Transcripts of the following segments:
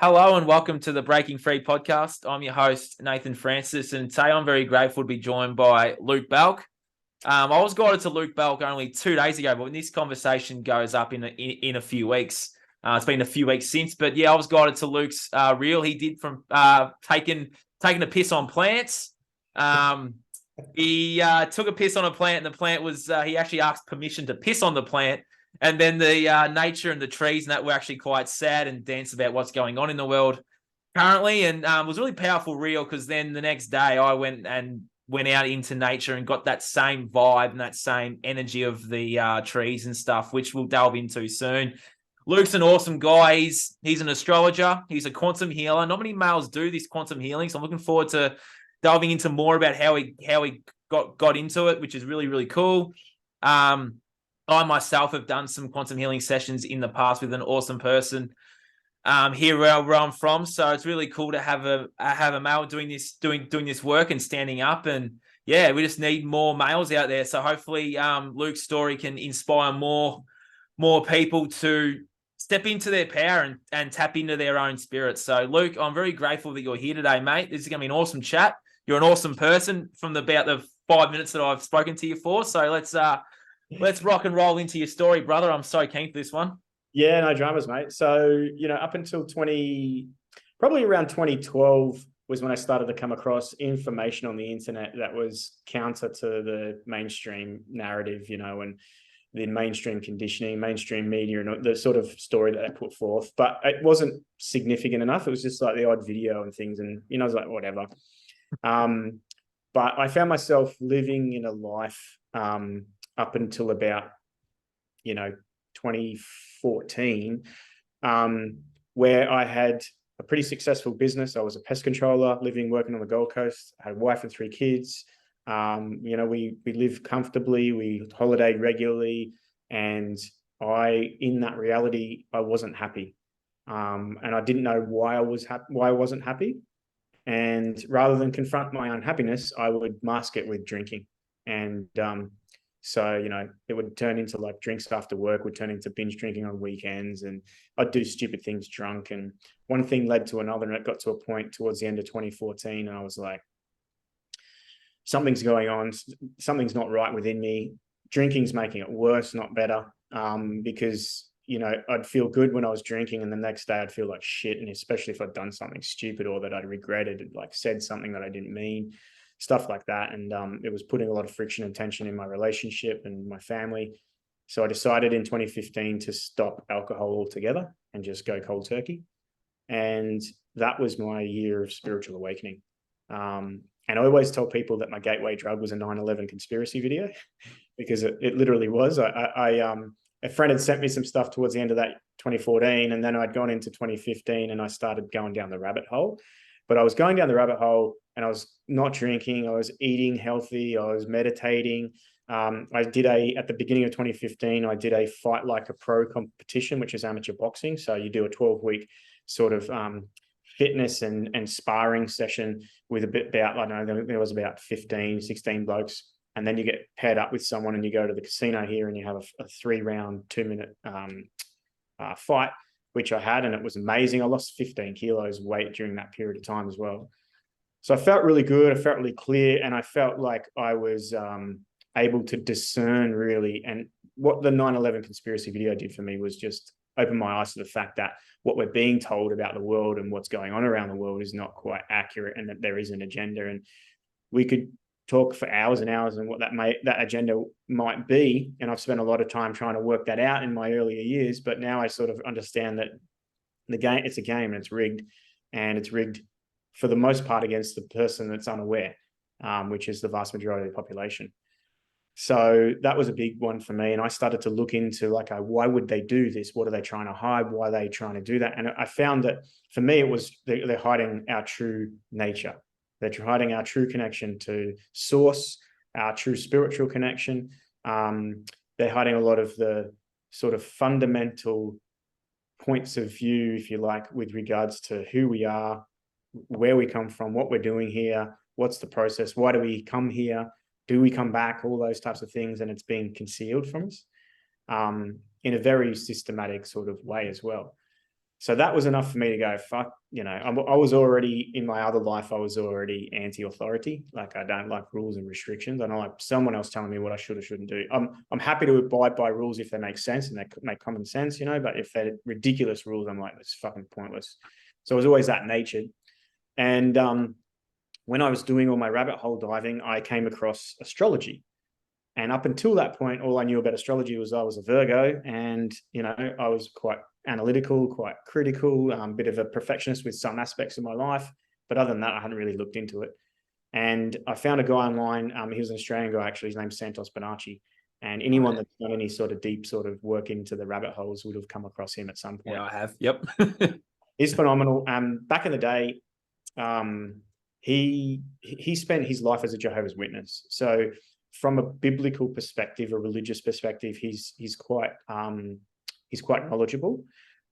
Hello and welcome to the Breaking Free podcast. I'm your host, Nathan Francis, and today I'm very grateful to be joined by Luke Balcke. I was guided to Luke Balcke only 2 days ago, but when this conversation goes up in a few weeks, it's been a few weeks since, but yeah, I was guided to Luke's reel he did from taking a piss on plants. He took a piss on a plant, and the plant was, he actually asked permission to piss on the plant. And then the nature and the trees and that were actually quite sad and dense about what's going on in the world currently. And it was really powerful reel because then the next day I went out into nature and got that same vibe and that same energy of the trees and stuff, which we'll delve into soon. Luke's an awesome guy. He's an astrologer. He's a quantum healer. Not many males do this quantum healing, so I'm looking forward to delving into more about how he got into it, which is really, really cool. I myself have done some quantum healing sessions in the past with an awesome person here where I'm from. So it's really cool to have a male doing this work and standing up. And yeah, we just need more males out there. So hopefully Luke's story can inspire more people to step into their power and tap into their own spirit. So Luke, I'm very grateful that you're here today, mate. This is going to be an awesome chat. You're an awesome person from about the 5 minutes that I've spoken to you for. So let's rock and roll into your story, brother. I'm so keen for this one. Yeah, no dramas, mate. So, up until probably around 2012 was when I started to come across information on the internet that was counter to the mainstream narrative, and the mainstream conditioning, mainstream media, and the sort of story that they put forth. But it wasn't significant enough. It was just like the odd video and things. And, I was like, whatever. But I found myself living in a life up until about, 2014, where I had a pretty successful business. I was a pest controller, working on the Gold Coast. I had a wife and 3 kids. We lived comfortably, we holidayed regularly, and in that reality, I wasn't happy. And I didn't know why I wasn't happy. And rather than confront my unhappiness, I would mask it with drinking. And so, it would turn into like drinks after work, would turn into binge drinking on weekends, and I'd do stupid things drunk. And one thing led to another, and it got to a point towards the end of 2014, and I was like, something's going on. Something's not right within me. Drinking's making it worse, not better. Because, I'd feel good when I was drinking, and the next day I'd feel like shit. And especially if I'd done something stupid or that I'd regretted, like said something that I didn't mean, stuff like that. And it was putting a lot of friction and tension in my relationship and my family. So I decided in 2015 to stop alcohol altogether and just go cold turkey. And that was my year of spiritual awakening. And I always tell people that my gateway drug was a 9/11 conspiracy video, because it literally was. A friend had sent me some stuff towards the end of that 2014, and then I'd gone into 2015 and I started going down the rabbit hole. But I was going down the rabbit hole and I was not drinking. I was eating healthy. I was meditating. At the beginning of 2015, I did a Fight Like a Pro competition, which is amateur boxing. So you do a 12-week sort of fitness and sparring session with I don't know, there was about 15, 16 blokes. And then you get paired up with someone and you go to the casino here and you have a 3-round, 2-minute fight, which I had, and it was amazing. I lost 15 kilos weight during that period of time as well. So I felt really good. I felt really clear, and I felt like I was able to discern really. And what the 9/11 conspiracy video did for me was just open my eyes to the fact that what we're being told about the world and what's going on around the world is not quite accurate, and that there is an agenda. And we could talk for hours and hours on what that agenda might be. And I've spent a lot of time trying to work that out in my earlier years, but now I sort of understand that it's a game and it's rigged, and it's rigged for the most part against the person that's unaware, which is the vast majority of the population. So that was a big one for me. And I started to look into why would they do this? What are they trying to hide? Why are they trying to do that? And I found that for me, it was they're hiding our true nature. They're hiding our true connection to source, our true spiritual connection. They're hiding a lot of the sort of fundamental points of view, if you like, with regards to who we are, where we come from, what we're doing here, what's the process, why do we come here, do we come back, all those types of things. And it's being concealed from us in a very systematic sort of way as well. So that was enough for me to go, fuck, you know, I was already in my other life, I was already anti-authority. Like, I don't like rules and restrictions. I don't like someone else telling me what I should or shouldn't do. I'm happy to abide by rules if they make sense and they make common sense, you know, but if they're ridiculous rules, I'm like, it's fucking pointless. So I was always that natured. And when I was doing all my rabbit hole diving, I came across astrology. And up until that point, all I knew about astrology was I was a Virgo, and you know, I was quite analytical, quite critical, a bit of a perfectionist with some aspects of my life. But other than that, I hadn't really looked into it. And I found a guy online. He was an Australian guy, actually. His name's Santos Bonacci. And anyone that's done any sort of deep sort of work into the rabbit holes would have come across him at some point. Yeah, I have. Yep. He's phenomenal. Back in the day, he spent his life as a Jehovah's Witness. So from a biblical perspective, a religious perspective, he's quite knowledgeable.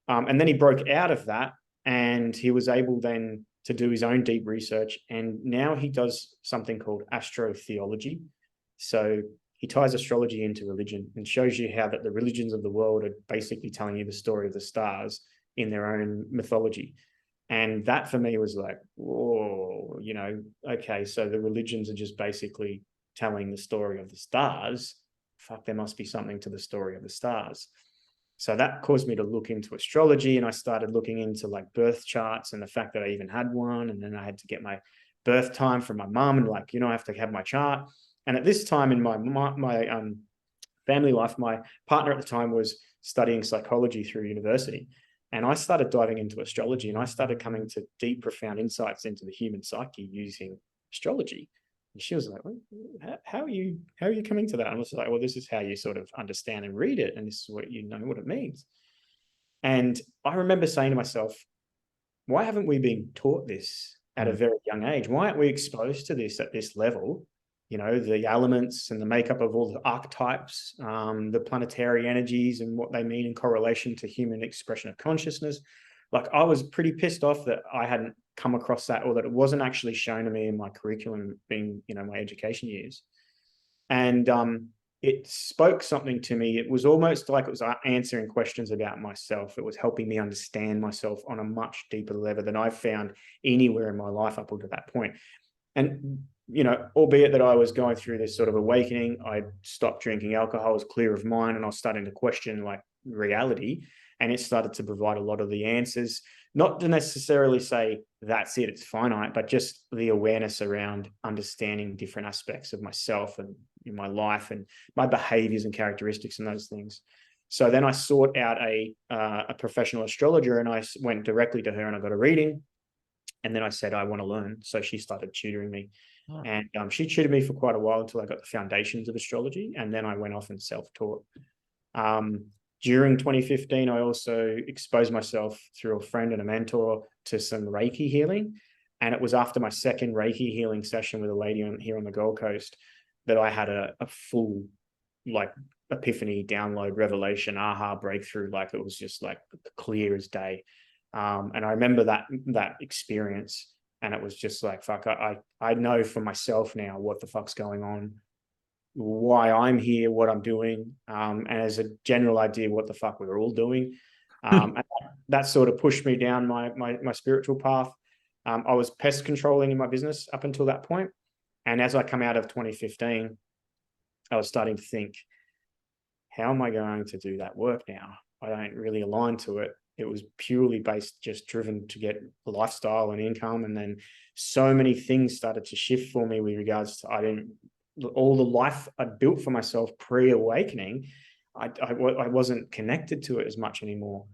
And then he broke out of that, and he was able then to do his own deep research. And now he does something called astrotheology. So he ties astrology into religion and shows you how that the religions of the world are basically telling you the story of the stars in their own mythology. And that for me was like, whoa, you know, okay, so the religions are just basically telling the story of the stars. Fuck, there must be something to the story of the stars. So that caused me to look into astrology, and I started looking into like birth charts and the fact that I even had one. And then I had to get my birth time from my mum, and like, you know, I have to have my chart. And at this time in my family life, my partner at the time was studying psychology through university. And I started diving into astrology, and I started coming to deep, profound insights into the human psyche using astrology. And she was like, well, how are you coming to that? And I was like, well, this is how you sort of understand and read it. And this is what you know what it means. And I remember saying to myself, why haven't we been taught this at a very young age? Why aren't we exposed to this at this level? You know, the elements and the makeup of all the archetypes, the planetary energies and what they mean in correlation to human expression of consciousness. Like, I was pretty pissed off that I hadn't come across that, or that it wasn't actually shown to me in my curriculum, being, you know, my education years. And it spoke something to me. It was almost like it was answering questions about myself. It was helping me understand myself on a much deeper level than I've found anywhere in my life up until that point. And, you know, albeit that I was going through this sort of awakening, I stopped drinking alcohol, I was clear of mind, and I was starting to question like reality. And it started to provide a lot of the answers, not to necessarily say that's it, it's finite, but just the awareness around understanding different aspects of myself and in my life and my behaviors and characteristics and those things. So then I sought out a professional astrologer, and I went directly to her and I got a reading. And then I said, I want to learn. So she started tutoring me. Oh. And she tutored me for quite a while until I got the foundations of astrology. And then I went off and self-taught. During 2015, I also exposed myself through a friend and a mentor to some Reiki healing. And it was after my second Reiki healing session with a lady here on the Gold Coast that I had a full like epiphany, download, revelation, aha, breakthrough. Like, it was just like clear as day. And I remember that experience, and it was just like, fuck, I know for myself now what the fuck's going on, why I'm here, what I'm doing, and as a general idea, what the fuck we're all doing. And that sort of pushed me down my spiritual path. I was pest controlling in my business up until that point. And as I come out of 2015, I was starting to think, how am I going to do that work now? I don't really align to it. It was purely just driven to get a lifestyle and income. And then so many things started to shift for me with regards to, all the life I'd built for myself pre-awakening, I wasn't connected to it as much anymore.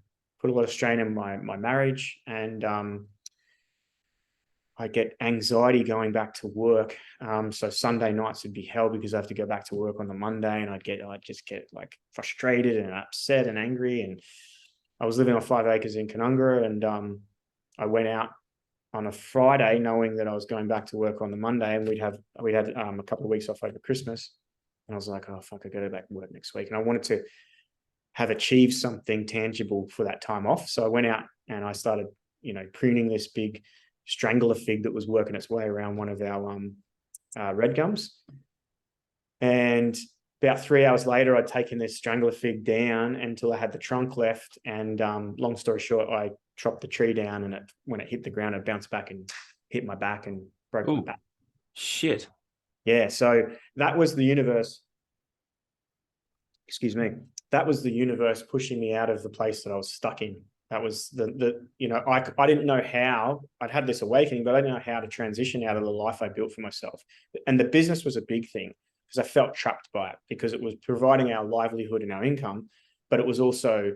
Put a lot of strain in my marriage, and I get anxiety going back to work. So Sunday nights would be hell because I have to go back to work on the Monday, and I'd just get like frustrated and upset and angry. And I was living on 5 acres in Canungra, and I went out on a Friday knowing that I was going back to work on the Monday, and we had a couple of weeks off over Christmas. And I was like, oh, fuck, I got to go back to work next week. And I wanted to have achieved something tangible for that time off. So I went out and I started, you know, pruning this big strangler fig that was working its way around one of our red gums. And about 3 hours later, I'd taken this strangler fig down until I had the trunk left. And long story short, I chopped the tree down, and when it hit the ground, it bounced back and hit my back and broke my back. Shit. Yeah, so that was the universe. Excuse me. That was the universe pushing me out of the place that I was stuck in. That was I didn't know how. I'd had this awakening, but I didn't know how to transition out of the life I built for myself. And the business was a big thing because I felt trapped by it, because it was providing our livelihood and our income, but it was also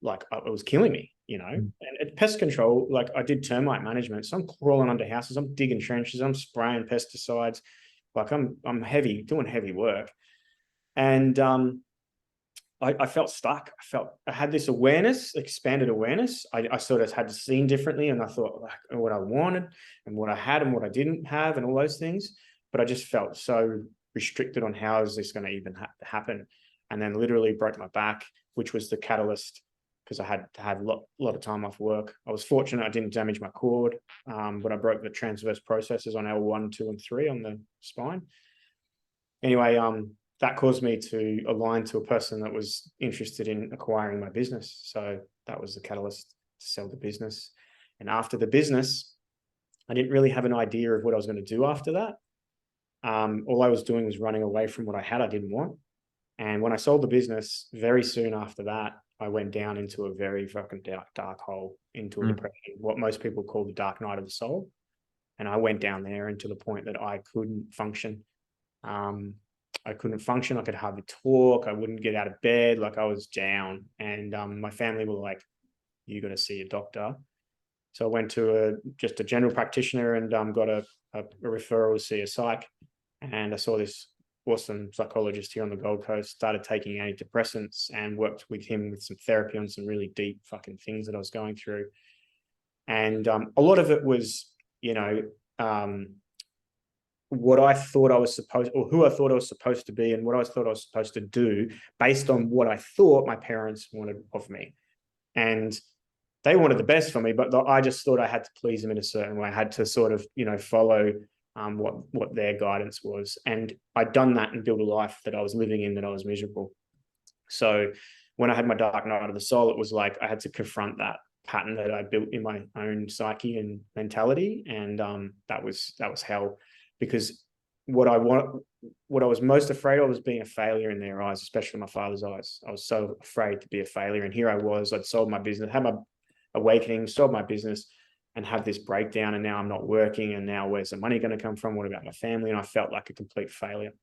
like, it was killing me, And at pest control, like, I did termite management. So I'm crawling under houses, I'm digging trenches, I'm spraying pesticides. Like, I'm doing heavy work. And I felt stuck. I had this awareness, expanded awareness. I sort of had to see differently, and I thought, like, what I wanted and what I had and what I didn't have and all those things. But I just felt so restricted on how is this going to even happen. And then literally broke my back, which was the catalyst, because I had to have a lot of time off work. I was fortunate I didn't damage my cord, but I broke the transverse processes on L1, 2, and 3 on the spine. Anyway, that caused me to align to a person that was interested in acquiring my business. So that was the catalyst to sell the business. And after the business, I didn't really have an idea of what I was going to do after that. All I was doing was running away from what I had I didn't want. And when I sold the business, very soon after that, I went down into a very fucking dark hole, into a depression, what most people call the dark night of the soul. And I went down there, and to the point that I couldn't function. I couldn't function. I could hardly talk. I wouldn't get out of bed. Like, I was down. And my family were like, you got to see a doctor. So I went to just a general practitioner and got a referral to see a psych. And I saw this awesome psychologist here on the Gold Coast, started taking antidepressants, and worked with him with some therapy on some really deep fucking things that I was going through. And a lot of it was, what I thought I was supposed, or who I thought I was supposed to be, and what I thought I was supposed to do based on what I thought my parents wanted of me. And they wanted the best for me, but I just thought I had to please them in a certain way. I had to sort of, follow what their guidance was. And I'd done that and built a life that I was living in that I was miserable. So when I had my dark night of the soul, it was like I had to confront that pattern that I built in my own psyche and mentality. And that was hell. Because what I was most afraid of was being a failure in their eyes, especially my father's eyes. I was so afraid to be a failure. And here I was, I'd sold my business, had my awakening, sold my business, and have this breakdown. And now I'm not working. And now where's the money going to come from? What about my family? And I felt like a complete failure.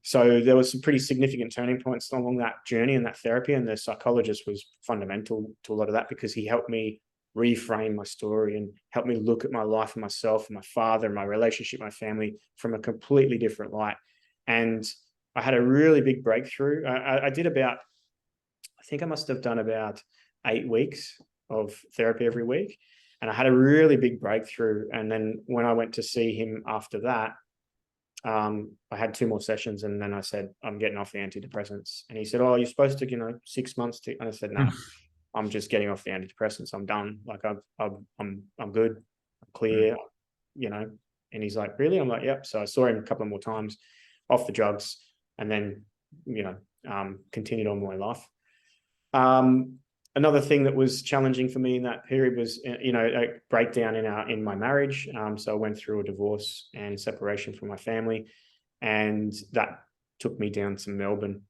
So there was some pretty significant turning points along that journey and that therapy. And the psychologist was fundamental to a lot of that, because he helped me reframe my story and help me look at my life and myself and my father and my relationship, my family, from a completely different light. And I had a really big breakthrough. I think I must have done about 8 weeks of therapy every week. And I had a really big breakthrough. And then when I went to see him after that, I had 2 more sessions, and then I said, I'm getting off the antidepressants. And he said, oh, you're supposed to, 6 months to, and I said, no. I'm just getting off the antidepressants. I'm done. Like, I'm good. I'm clear, And he's like, really? I'm like, yep. So I saw him a couple of more times off the drugs, and then, continued on my life. Another thing that was challenging for me in that period was, a breakdown in my marriage. So I went through a divorce and separation from my family, and that took me down to Melbourne.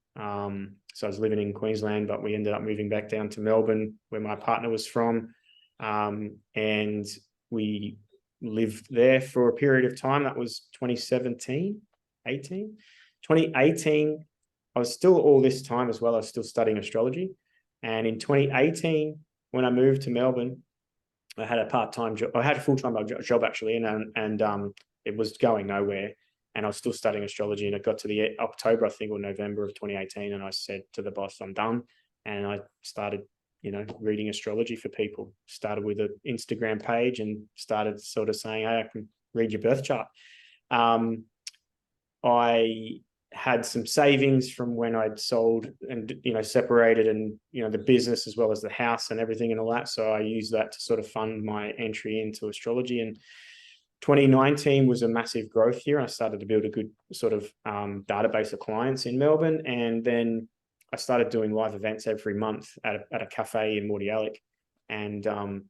So I was living in Queensland, but we ended up moving back down to Melbourne, where my partner was from. And we lived there for a period of time. That was 2017, 18. 2018, I was still, all this time as well, I was still studying astrology. And in 2018, when I moved to Melbourne, I had a part-time job. I had a full-time job actually, and it was going nowhere. And I was still studying astrology, and it got to the October, I think, or November of 2018. And I said to the boss, I'm done. And I started, reading astrology for people. Started with an Instagram page and started sort of saying, hey, I can read your birth chart. I had some savings from when I'd sold and, separated, and, the business as well as the house and everything and all that. So I used that to sort of fund my entry into astrology. And 2019 was a massive growth year. I started to build a good sort of database of clients in Melbourne. And then I started doing live events every month at a cafe in Mordialloc. and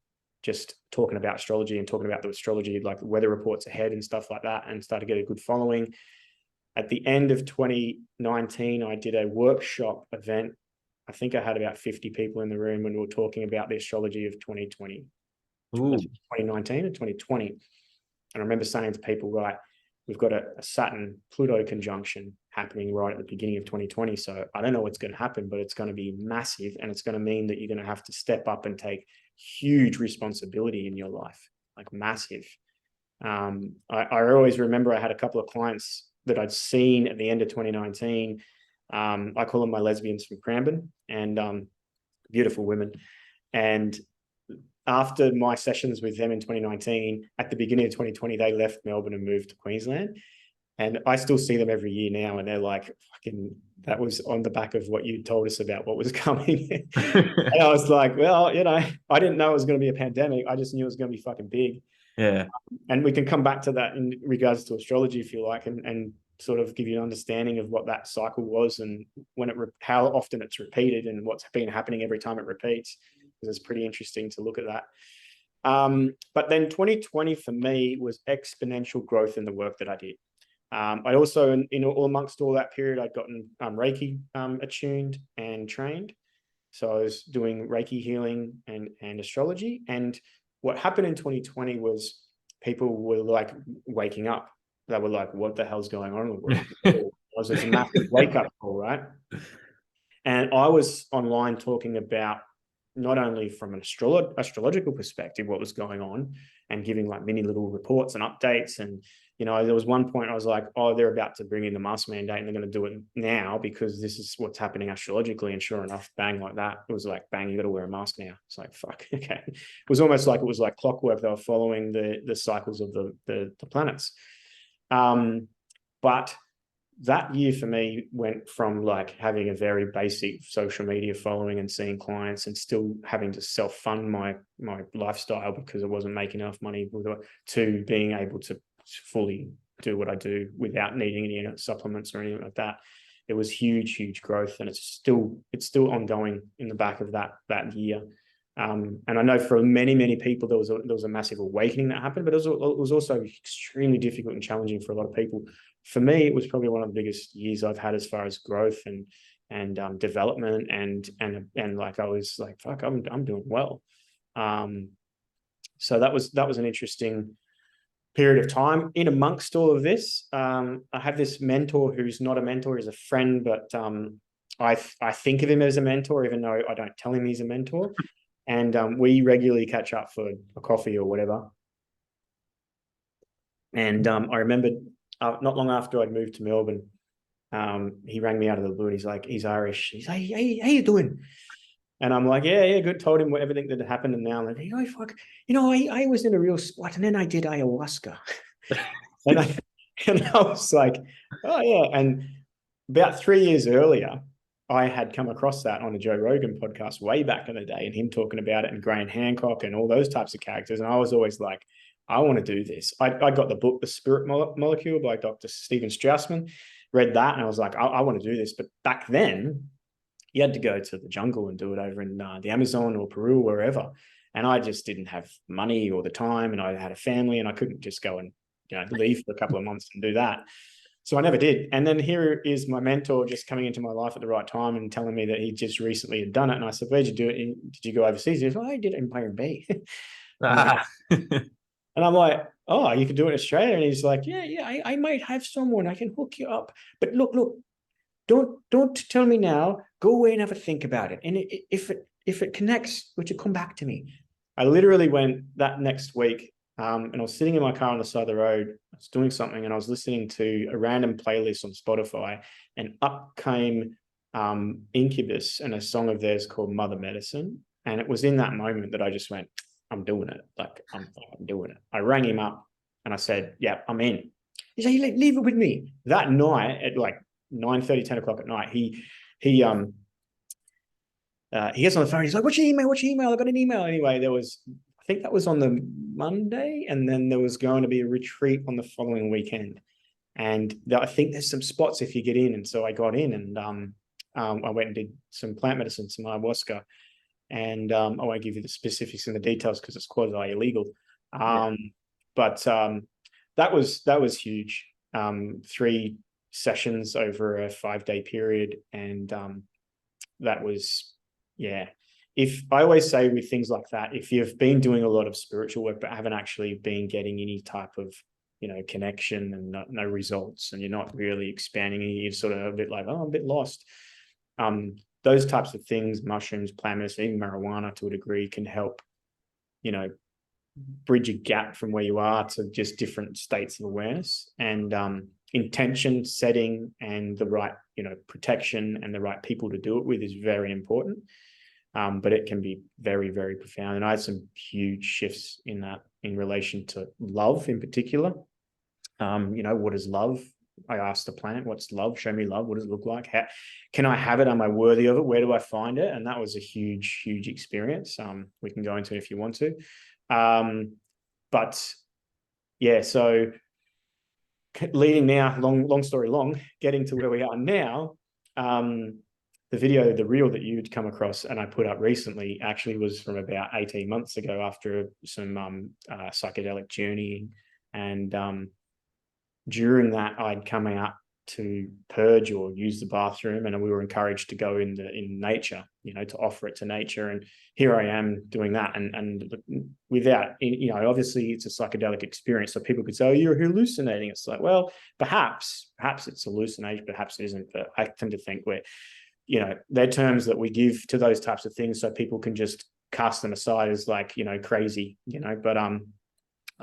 just talking about astrology and talking about the astrology, like weather reports ahead and stuff like that, and started to get a good following. At the end of 2019, I did a workshop event. I think I had about 50 people in the room when we were talking about the astrology of 2020, 2019 and 2020. And I remember saying to people, right, we've got a Saturn-Pluto conjunction happening right at the beginning of 2020. So I don't know what's going to happen, but it's going to be massive. And it's going to mean that you're going to have to step up and take huge responsibility in your life, like massive. I always remember I had a couple of clients that I'd seen at the end of 2019. I call them my lesbians from Cranbourne, and beautiful women. And after my sessions with them in 2019, at the beginning of 2020, they left Melbourne and moved to Queensland. And I still see them every year now, and they're like, fucking, that was on the back of what you told us about what was coming. And I was like, well, you know, I didn't know it was going to be a pandemic. I just knew it was going to be fucking big. Yeah. And we can come back to that in regards to astrology, if you like, and sort of give you an understanding of what that cycle was, and when how often it's repeated, and what's been happening every time it repeats, because it's pretty interesting to look at that. But then 2020 for me was exponential growth in the work that I did. I also, all amongst all that period, I'd gotten Reiki attuned and trained. So I was doing Reiki healing and astrology. And what happened in 2020 was people were like waking up. They were like, what the hell's going on in the world? It was a massive wake up call, right? And I was online talking about not only from an astrological perspective, what was going on, and giving like mini little reports and updates. And, you know, there was one point I was like, oh, they're about to bring in the mask mandate and they're going to do it now because this is what's happening astrologically. And sure enough, bang, like that. It was like, bang, you got to wear a mask now. It's like, fuck, okay. It was almost like it was like clockwork. They were following the cycles of the planets. But that year for me went from like having a very basic social media following and seeing clients and still having to self-fund my lifestyle because I wasn't making enough money to being able to fully do what I do without needing any supplements or anything like that. It was huge growth, and it's still ongoing in the back of that year. And I know for many people there was a massive awakening that happened, but it was also extremely difficult and challenging for a lot of people. For me, it was probably one of the biggest years I've had as far as growth and development and like I was like, fuck, I'm doing well. So that was an interesting period of time. In amongst all of this, I have this mentor who's not a mentor, he's a friend, but I think of him as a mentor, even though I don't tell him he's a mentor. And we regularly catch up for a coffee or whatever. And I remembered not long after I'd moved to Melbourne, he rang me out of the blue and he's like, he's Irish. He's like, hey, how you doing? And I'm like, yeah, good. Told him everything that had happened. And now I'm like, oh, fuck. You know, I was in a real spot, and then I did ayahuasca. and I was like, oh, yeah. And about 3 years earlier, I had come across that on a Joe Rogan podcast way back in the day, and him talking about it, and Graham Hancock and all those types of characters. And I was always like, I want to do this. I got the book, The Spirit Molecule by Dr. Stephen Straussman, read that, and I was like, I want to do this. But back then, you had to go to the jungle and do it over in the Amazon or Peru or wherever. And I just didn't have money or the time, and I had a family, and I couldn't just go and leave for a couple of months and do that. So I never did. And then here is my mentor just coming into my life at the right time and telling me that he just recently had done it. And I said, where'd you do it? Did you go overseas? He said, I did it in Byron Bay. And I'm like, oh, you can do it in Australia? And he's like, yeah, I might have someone. I can hook you up. But look, don't tell me now. Go away and have a think about it. And if it connects, would you come back to me? I literally went that next week, and I was sitting in my car on the side of the road. I was doing something, and I was listening to a random playlist on Spotify, and up came Incubus and a song of theirs called Mother Medicine. And it was in that moment that I just went, I'm doing it. Like, I'm doing it. I rang him up and I said, yeah, I'm in. He said, leave it with me. That night at like 9:30, 10 o'clock at night, he gets on the phone. He's like, what's your email? I got an email. Anyway, I think that was on the Monday, and then there was going to be a retreat on the following weekend. And I think there's some spots if you get in. And so I got in, and I went and did some plant medicine, some ayahuasca. And I won't give you the specifics and the details because it's quasi illegal. Yeah. But that was huge. 3 sessions over a 5-day period, and that was, yeah. If I always say with things like that, if you've been doing a lot of spiritual work but haven't actually been getting any type of, connection and no results, and you're not really expanding, and you're sort of a bit like, oh, I'm a bit lost. Those types of things, mushrooms, plant medicine, even marijuana to a degree, can help, bridge a gap from where you are to just different states of awareness. And intention setting and the right, protection and the right people to do it with is very important. But it can be very, very profound. And I had some huge shifts in that in relation to love in particular. What is love? I asked the plant, what's love? Show me love. What does it look like? How can I have it? Am I worthy of it? Where do I find it? And that was a huge, huge experience. We can go into it if you want to. But yeah, so leading now, long story long, getting to where we are now, the reel that you'd come across and I put up recently actually was from about 18 months ago after some psychedelic journeying. And during that, I'd come out to purge or use the bathroom, and we were encouraged to go in nature, to offer it to nature. And here I am doing that, and without, obviously it's a psychedelic experience, so people could say, oh, you're hallucinating. It's like, well, perhaps it's hallucination, perhaps it isn't. But I tend to think they're terms that we give to those types of things so people can just cast them aside as like, crazy, but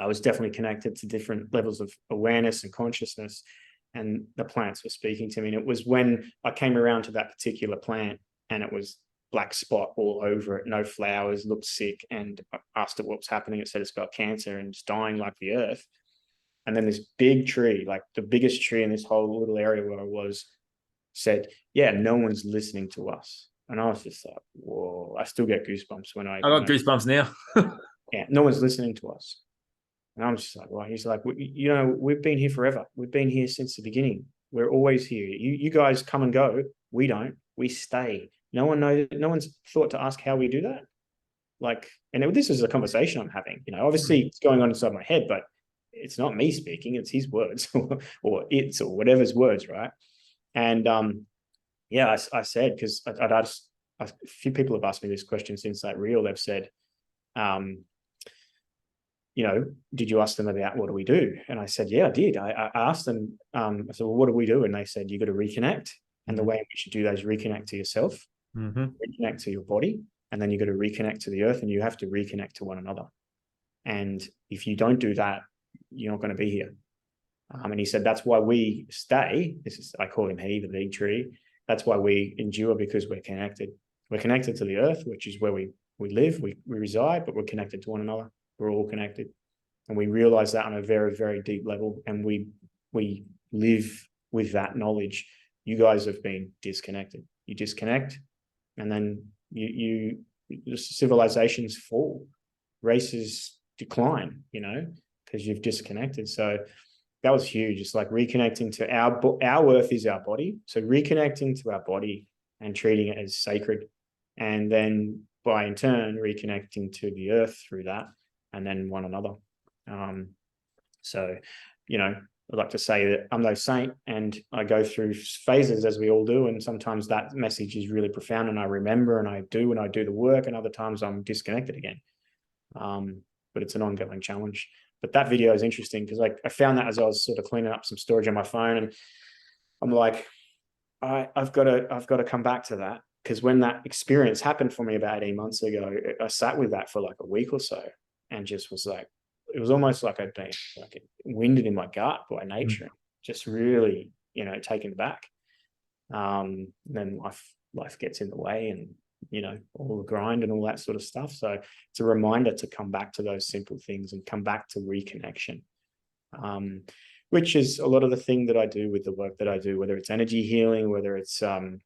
I was definitely connected to different levels of awareness and consciousness, and the plants were speaking to me. And it was when I came around to that particular plant and it was black spot all over it, no flowers, looked sick. And I asked it what was happening. It said it's got cancer and it's dying like the earth. And then this big tree, like the biggest tree in this whole little area where I was, said, yeah, no one's listening to us. And I was just like, whoa, I still get goosebumps when I got goosebumps now. Yeah, no one's listening to us. And I'm just like, well, he's like, we've been here forever. We've been here since the beginning. We're always here. You guys come and go. We don't. We stay. No one knows. No one's thought to ask how we do that. Like, and this is a conversation I'm having. Obviously it's going on inside my head, but it's not me speaking. It's his words or it's or whatever's words, right? And I said, because I'd asked a few people have asked me this question since that reel. They've said, did you ask them about what do we do? And I said, yeah, I did. I asked them, I said, well, what do we do? And they said, you got to reconnect. And the way in which you do that is reconnect to yourself, reconnect to your body, and then you got to reconnect to the earth, and you have to reconnect to one another. And if you don't do that, you're not going to be here. And he said, that's why we stay. I call him he, the big tree. That's why we endure, because we're connected. We're connected to the earth, which is where we live, we reside, but we're connected to one another. We're all connected. And we realize that on a very, very deep level. And we live with that knowledge. You guys have been disconnected. You disconnect, and then civilizations fall, races decline, because you've disconnected. So that was huge. It's like reconnecting to our earth is our body. So reconnecting to our body and treating it as sacred. And then by in turn, reconnecting to the earth through that, and then one another. I'd like to say that I'm no saint, and I go through phases as we all do. And sometimes that message is really profound and I remember and I do the work, and other times I'm disconnected again. But it's an ongoing challenge. But that video is interesting because I found that as I was sort of cleaning up some storage on my phone, and I'm like, I've got to come back to that, because when that experience happened for me about 18 months ago, I sat with that for like a week or so, and just was like, it was almost like I'd been like winded in my gut by nature, just really, taken back. Then life gets in the way, and all the grind and all that sort of stuff. So it's a reminder to come back to those simple things and come back to reconnection, which is a lot of the thing that I do with the work that I do, whether it's energy healing, whether it's the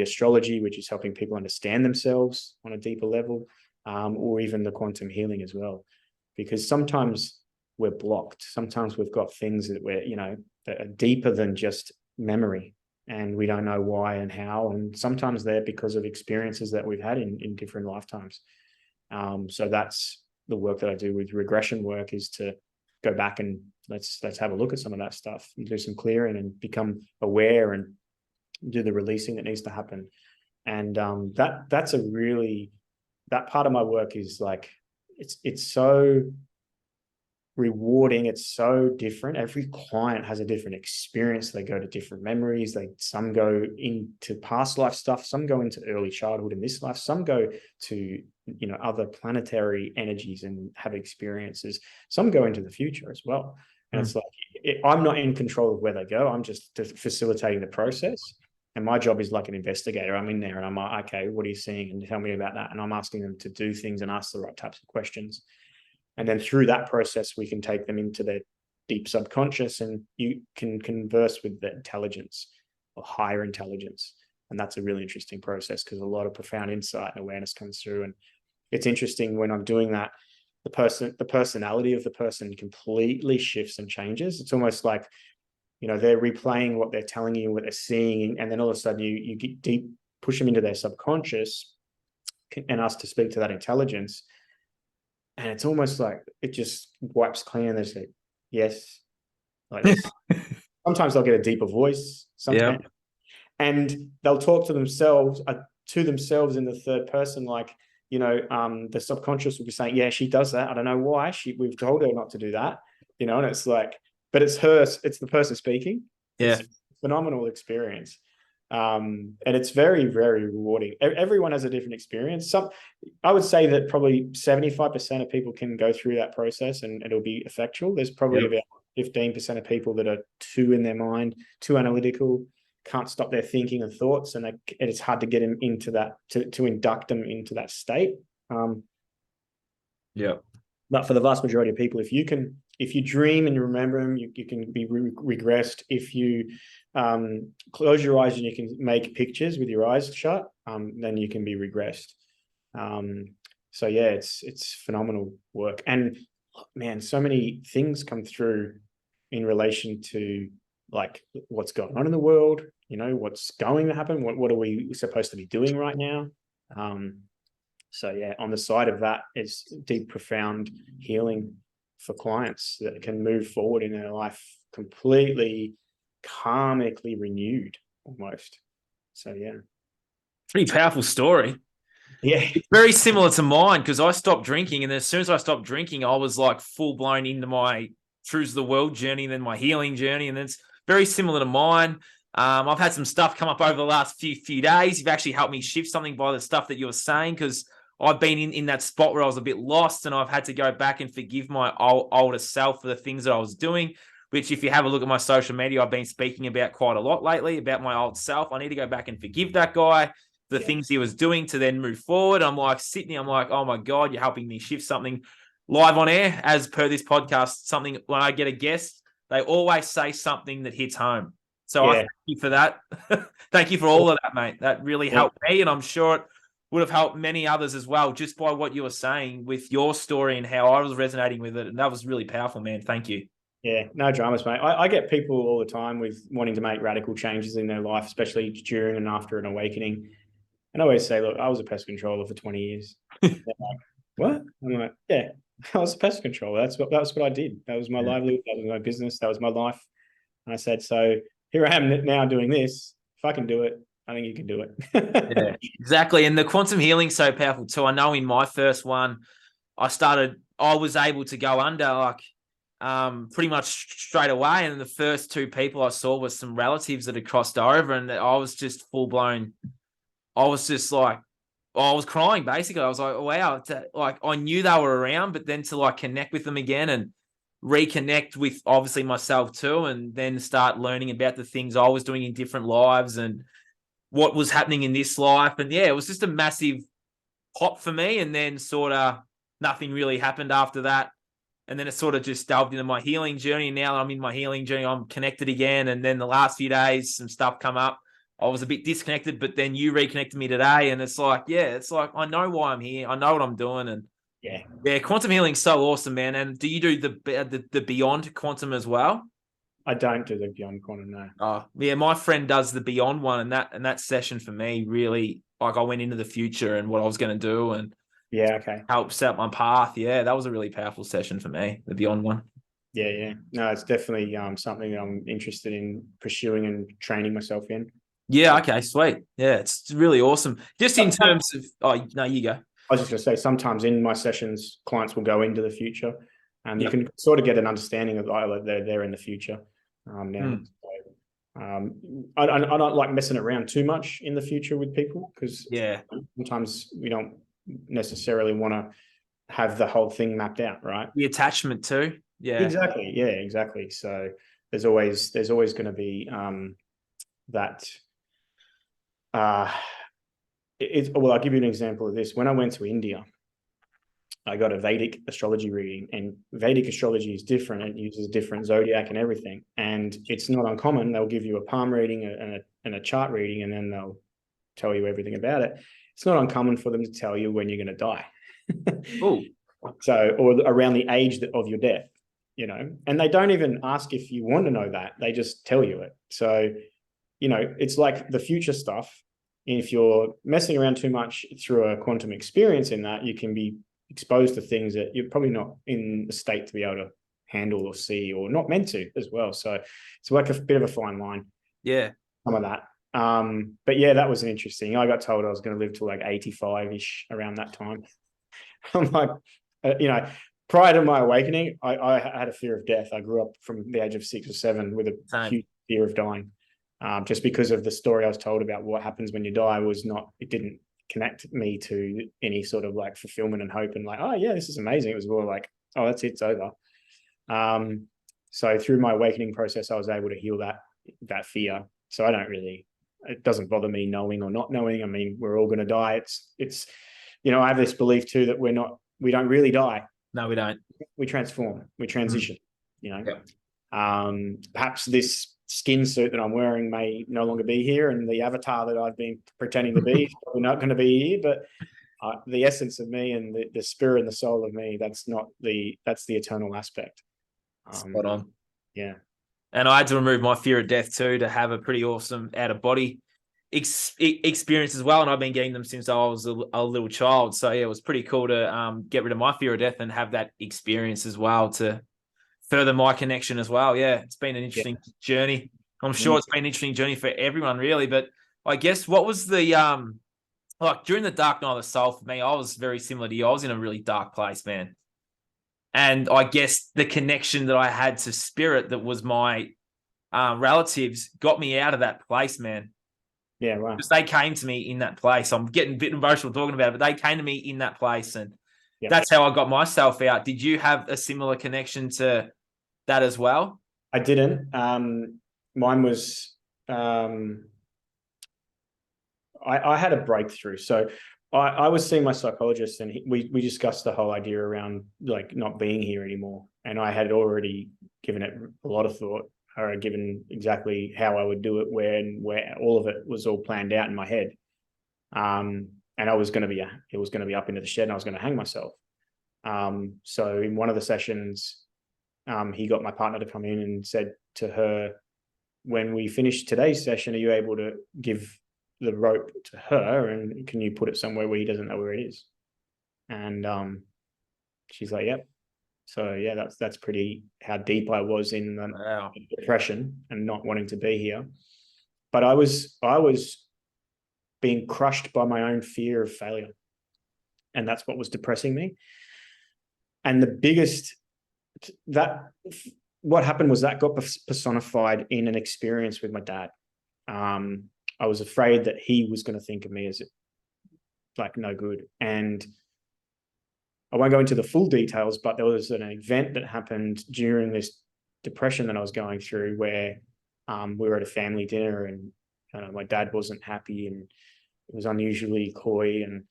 astrology, which is helping people understand themselves on a deeper level, or even the quantum healing as well. Because sometimes we're blocked. Sometimes we've got things that that are deeper than just memory. and we don't know why and how. And sometimes they're because of experiences that we've had in different lifetimes. So that's the work that I do with regression work, is to go back and let's have a look at some of that stuff and do some clearing and become aware and do the releasing that needs to happen. And that's a really, that part of my work is like, it's so rewarding. It's so different. Every client has a different experience. They go to different memories. Some go into past life stuff. Some go into early childhood in this life. Some go to, other planetary energies and have experiences. Some go into the future as well. And it's like, I'm not in control of where they go. I'm just facilitating the process. And my job is like an investigator. I'm in there and I'm like, okay, what are you seeing? And tell me about that. And I'm asking them to do things and ask the right types of questions. And then through that process, we can take them into their deep subconscious, and you can converse with the intelligence or higher intelligence. And that's a really interesting process, because a lot of profound insight and awareness comes through. And it's interesting when I'm doing that, the personality of the person completely shifts and changes. It's almost like, they're replaying what they're telling you, what they're seeing. And then all of a sudden you get deep, push them into their subconscious and ask to speak to that intelligence. And it's almost like it just wipes clean, and they say, yes, like this. Sometimes they'll get a deeper voice. Sometimes, and they'll talk to themselves in the third person, like, the subconscious will be saying, yeah, she does that. I don't know why. We've told her not to do that, and it's like, but it's the person speaking. Yeah. It's a phenomenal experience. And it's very, very rewarding. Everyone has a different experience. I would say that probably 75% of people can go through that process and it'll be effectual. There's probably about 15% of people that are too in their mind, too analytical, can't stop their thinking and thoughts, and it's hard to get them into that, to induct them into that state. But for the vast majority of people, if you dream and you remember them, you can be regressed. If you close your eyes and you can make pictures with your eyes shut, then you can be regressed. So yeah, it's phenomenal work. And man, so many things come through in relation to like what's going on in the world, what's going to happen, what are we supposed to be doing right now. So yeah, on the side of that is deep, profound healing for clients that can move forward in their life completely karmically renewed almost. So yeah. Pretty powerful story. Yeah. It's very similar to mine, because I stopped drinking, and then as soon as I stopped drinking, I was like full blown into my Truths of the World journey, and then my healing journey. And it's very similar to mine. I've had some stuff come up over the last few days. You've actually helped me shift something by the stuff that you were saying, because I've been in that spot where I was a bit lost, and I've had to go back and forgive my older self for the things that I was doing, which if you have a look at my social media, I've been speaking about quite a lot lately about my old self. I need to go back and forgive that guy, the things he was doing, to then move forward. I'm like sitting there, I'm like, oh my God, you're helping me shift something live on air. As per this podcast, something when I get a guest, they always say something that hits home. So I thank you for that. Thank you for all of that, mate. That really helped me, and I'm sure it would have helped many others as well, just by what you were saying with your story and how I was resonating with it. And that was really powerful, man. Thank you. Yeah, no dramas, mate. I get people all the time with wanting to make radical changes in their life, especially during and after an awakening. And I always say, look, I was a pest controller for 20 years. They're like, what? I'm like, yeah, I was a pest controller. That's what I did. That was my livelihood. That was my business. That was my life. And I said, so here I am now doing this. If I can do it, I think you can do it. Yeah, exactly. And the quantum healing's so powerful too. I know in my first one, I was able to go under like pretty much straight away. And the first two people I saw were some relatives that had crossed over, and I was just full blown. I was just like, I was crying basically. I was like, wow, like I knew they were around, but then to like connect with them again and reconnect with obviously myself too, and then start learning about the things I was doing in different lives and what was happening in this life. And yeah, it was just a massive pop for me. And then sort of nothing really happened after that. And then it sort of just delved into my healing journey. And now I'm in my healing journey. I'm connected again. And then the last few days, some stuff come up. I was a bit disconnected, but then you reconnected me today. And it's like, yeah, it's like, I know why I'm here. I know what I'm doing. And yeah, quantum healing is so awesome, man. And do you do the beyond quantum as well? I don't do the Beyond Quantum, no. Oh, yeah, my friend does the Beyond one, and that session for me really, like, I went into the future and what I was going to do and Yeah, okay. helped set my path. Yeah, that was a really powerful session for me, the Beyond one. Yeah, yeah. No, it's definitely something that I'm interested in pursuing and training myself in. Yeah, okay, sweet. Yeah, it's really awesome. Just in terms of, oh, no, you go. I was just going to say, sometimes in my sessions, clients will go into the future, and you Yep. can sort of get an understanding of they're in the future now. I don't like messing around too much in the future with people, because Yeah, sometimes we don't necessarily want to have the whole thing mapped out, right? the attachment too. Yeah, Exactly. Yeah, exactly. So there's always going to be that. Well, I'll give you an example of this. When I went to India, I got a Vedic astrology reading, and Vedic astrology is different. It uses different zodiac and everything, and it's not uncommon. They'll give you a palm reading and a chart reading, and then they'll tell you everything about it. It's not uncommon for them to tell you when you're going to die. oh, So, or around the age of your death, and they don't even ask if you want to know that. They just tell you it. So, it's like the future stuff. If you're messing around too much through a quantum experience in that, you can be exposed to things that you're probably not in the state to be able to handle or see, or not meant to as well. So it's like a bit of a fine line. yeah. Some of that. But yeah, that was interesting. I got told I was going to live to like 85-ish around that time. I'm like, prior to my awakening, I had a fear of death. I grew up from the age of 6 or 7 with a huge fear of dying. Just because of the story I was told about what happens when you die it didn't connect me to any sort of like fulfillment and hope and like, oh yeah, this is amazing. It was more like, oh, that's it, it's over. So through my awakening process, I was able to heal that fear. So it doesn't bother me knowing or not knowing. I mean, we're all going to die. It's I have this belief too that we don't really die. No, we don't. We transform, we transition, Yep. Perhaps this skin suit that I'm wearing may no longer be here, and the avatar that I've been pretending to be is probably not going to be here, but the essence of me and the spirit and the soul of me, that's the eternal aspect. Spot on. Yeah. And I had to remove my fear of death too, to have a pretty awesome out of body experience as well. And I've been getting them since I was a little child. So yeah, it was pretty cool to get rid of my fear of death and have that experience as well to further my connection as well. Yeah, it's been an interesting journey. I'm sure it's been an interesting journey for everyone, really. But I guess what was the like during the dark night of the soul for me, I was very similar to you. I was in a really dark place, man. And I guess the connection that I had to spirit that was my relatives got me out of that place, man. Yeah, right. Because they came to me in that place. I'm getting a bit emotional talking about it, but they came to me in that place. And that's how I got myself out. Did you have a similar connection to that as well? I didn't. Mine was, I had a breakthrough. So I was seeing my psychologist, and we discussed the whole idea around like not being here anymore. And I had already given it a lot of thought, or given exactly how I would do it, where all of it was all planned out in my head. And it was going to be up into the shed, and I was going to hang myself. So in one of the sessions, he got my partner to come in and said to her, when we finish today's session, are you able to give the rope to her, and can you put it somewhere where he doesn't know where it is? And she's like, yep. So yeah, that's pretty how deep I was in the depression and not wanting to be here. But I was being crushed by my own fear of failure, and that's what was depressing me. And what happened was that got personified in an experience with my dad. I was afraid that he was going to think of me as like no good. And I won't go into the full details, but there was an event that happened during this depression that I was going through where we were at a family dinner, and my dad wasn't happy, and it was unusually coy. And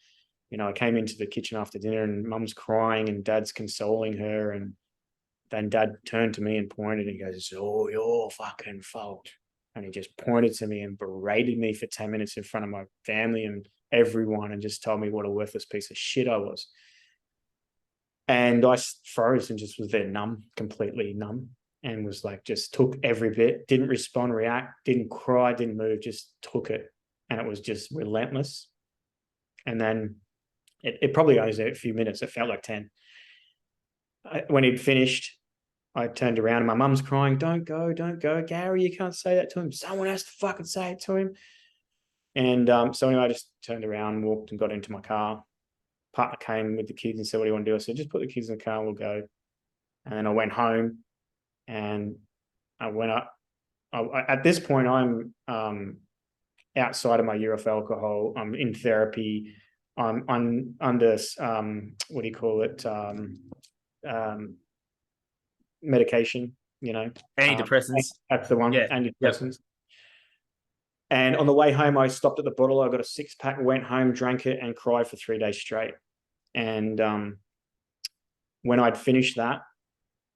I came into the kitchen after dinner, and mum's crying and dad's consoling her, and then dad turned to me and pointed, and he goes, "It's all your fucking fault." And he just pointed to me and berated me for 10 minutes in front of my family and everyone, and just told me what a worthless piece of shit I was. And I froze and just was there numb, completely numb. and was like, just took every bit, didn't respond, react, didn't cry, didn't move, just took it. And it was just relentless. And then it probably only was a few minutes. It felt like 10. When he'd finished, I turned around and my mum's crying, don't go, Gary, you can't say that to him. Someone has to fucking say it to him. And so anyway, I just turned around, walked and got into my car. Partner came with the kids and said, what do you want to do? I said, just put the kids in the car and we'll go. And then I went home and I went up. At this point, I'm outside of my year of alcohol. I'm in therapy. I'm under, what do you call it? Medication, Antidepressants. That's the one, Yeah. antidepressants. Yep. And on the way home, I stopped at the bottle. I got a 6-pack, went home, drank it, and cried for 3 days straight. And when I'd finished that,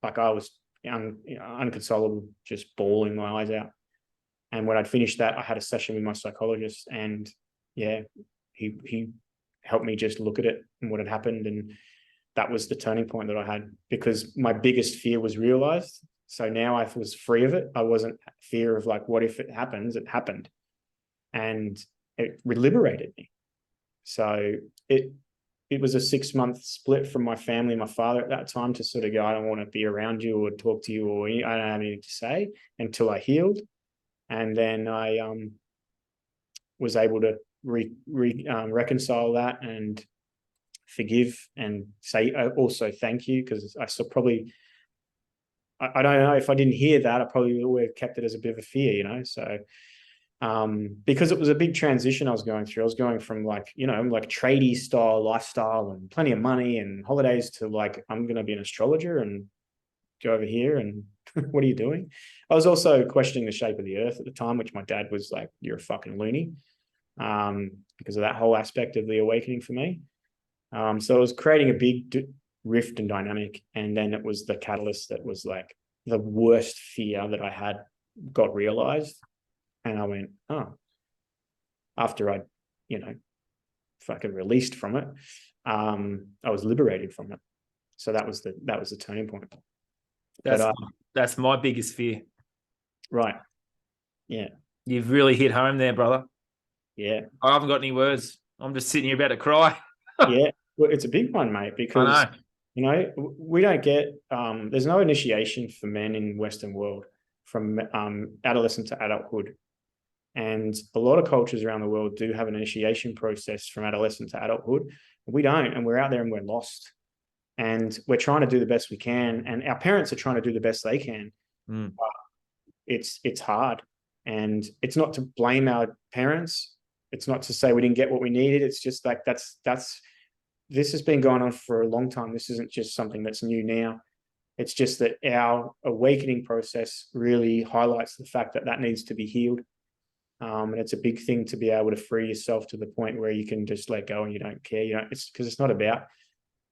like I was unconsolable, just bawling my eyes out. And when I'd finished that, I had a session with my psychologist, and yeah, he helped me just look at it and what had happened. And that was the turning point that I had, because my biggest fear was realized. So now I was free of it. I wasn't fear of like, what if it happens? It happened. And it liberated me. So it was a 6-month split from my family, my father at that time, to sort of go, I don't want to be around you or talk to you, or I don't have anything to say, until I healed. And then I was able to reconcile that and forgive and say also thank you, because I still probably, I don't know, if I didn't hear that, I probably would have kept it as a bit of a fear, so because it was a big transition I was going through. I was going from like tradie style lifestyle and plenty of money and holidays to like, I'm going to be an astrologer and go over here and what are you doing? I was also questioning the shape of the earth at the time, which my dad was like, you're a fucking loony, because of that whole aspect of the awakening for me. So it was creating a big rift and dynamic. And then it was the catalyst that was like the worst fear that I had got realized. And I went, oh, after I, fucking released from it, I was liberated from it. So that was the turning point. That's my biggest fear. Right. Yeah. You've really hit home there, brother. Yeah. I haven't got any words. I'm just sitting here about to cry. Yeah. Well, it's a big one, mate, because, we don't get, there's no initiation for men in Western world from adolescent to adulthood. And a lot of cultures around the world do have an initiation process from adolescent to adulthood. We don't, and we're out there and we're lost. And we're trying to do the best we can. And our parents are trying to do the best they can. Mm. But it's hard. And it's not to blame our parents. It's not to say we didn't get what we needed. It's just like this has been going on for a long time. This isn't just something that's new now. It's just that our awakening process really highlights the fact that needs to be healed. And it's a big thing to be able to free yourself to the point where you can just let go and you don't care. It's because it's not about,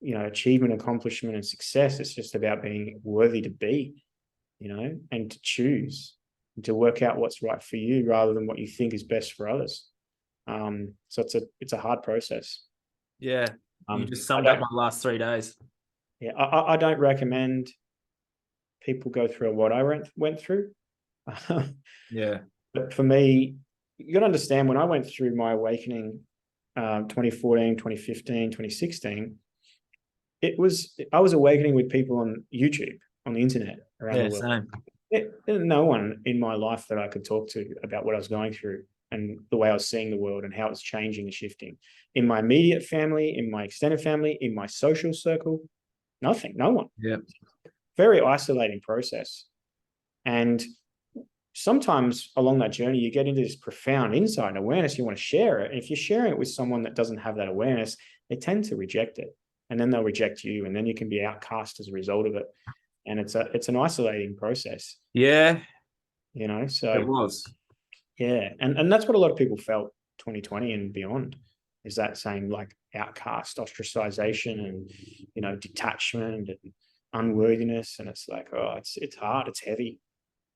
achievement, accomplishment, and success. It's just about being worthy to be, and to choose and to work out what's right for you rather than what you think is best for others. So it's a hard process. Yeah. You just summed up my last 3 days. Yeah. I don't recommend people go through what I went through. Yeah. But for me, you got to understand, when I went through my awakening, 2014, 2015, 2016, I was awakening with people on YouTube, on the internet around the world. Same. There's no one in my life that I could talk to about what I was going through and the way I was seeing the world and how it was changing and shifting. In my immediate family, in my extended family, in my social circle, nothing, no one. Yeah. Very isolating process. And sometimes along that journey, you get into this profound insight and awareness. You want to share it. And if you're sharing it with someone that doesn't have that awareness, they tend to reject it. And then they'll reject you. And then you can be outcast as a result of it. And it's an isolating process. Yeah. So it was. Yeah. And that's what a lot of people felt 2020 and beyond, is that same like outcast, ostracization and, detachment and unworthiness. And it's like, oh, it's hard. It's heavy.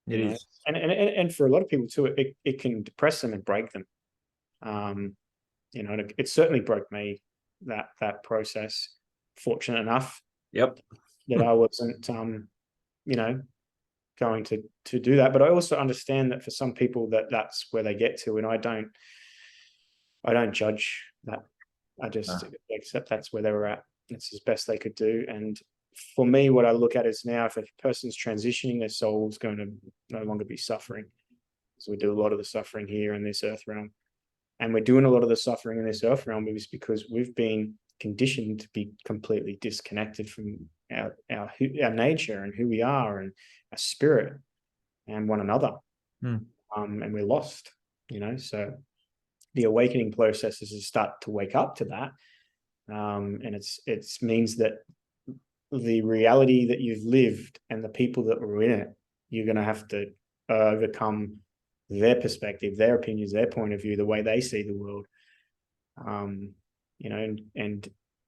It is. And for a lot of people too, it can depress them and break them. It certainly broke me, that process. Fortunate enough. Yep. That I wasn't, going to do that. But I also understand that for some people that's where they get to, and I don't judge that. I just accept that's where they were at. It's as best they could do. And for me, what I look at is now, if a person's transitioning, their soul's going to no longer be suffering. So we do a lot of the suffering here in this earth realm. And we're doing a lot of the suffering in this earth realm is because we've been conditioned to be completely disconnected from our nature and who we are and our spirit and one another. And we're lost, so the awakening process is to start to wake up to that. And it means that the reality that you've lived and the people that were in it, you're going to have to overcome their perspective, their opinions, their point of view, the way they see the world. And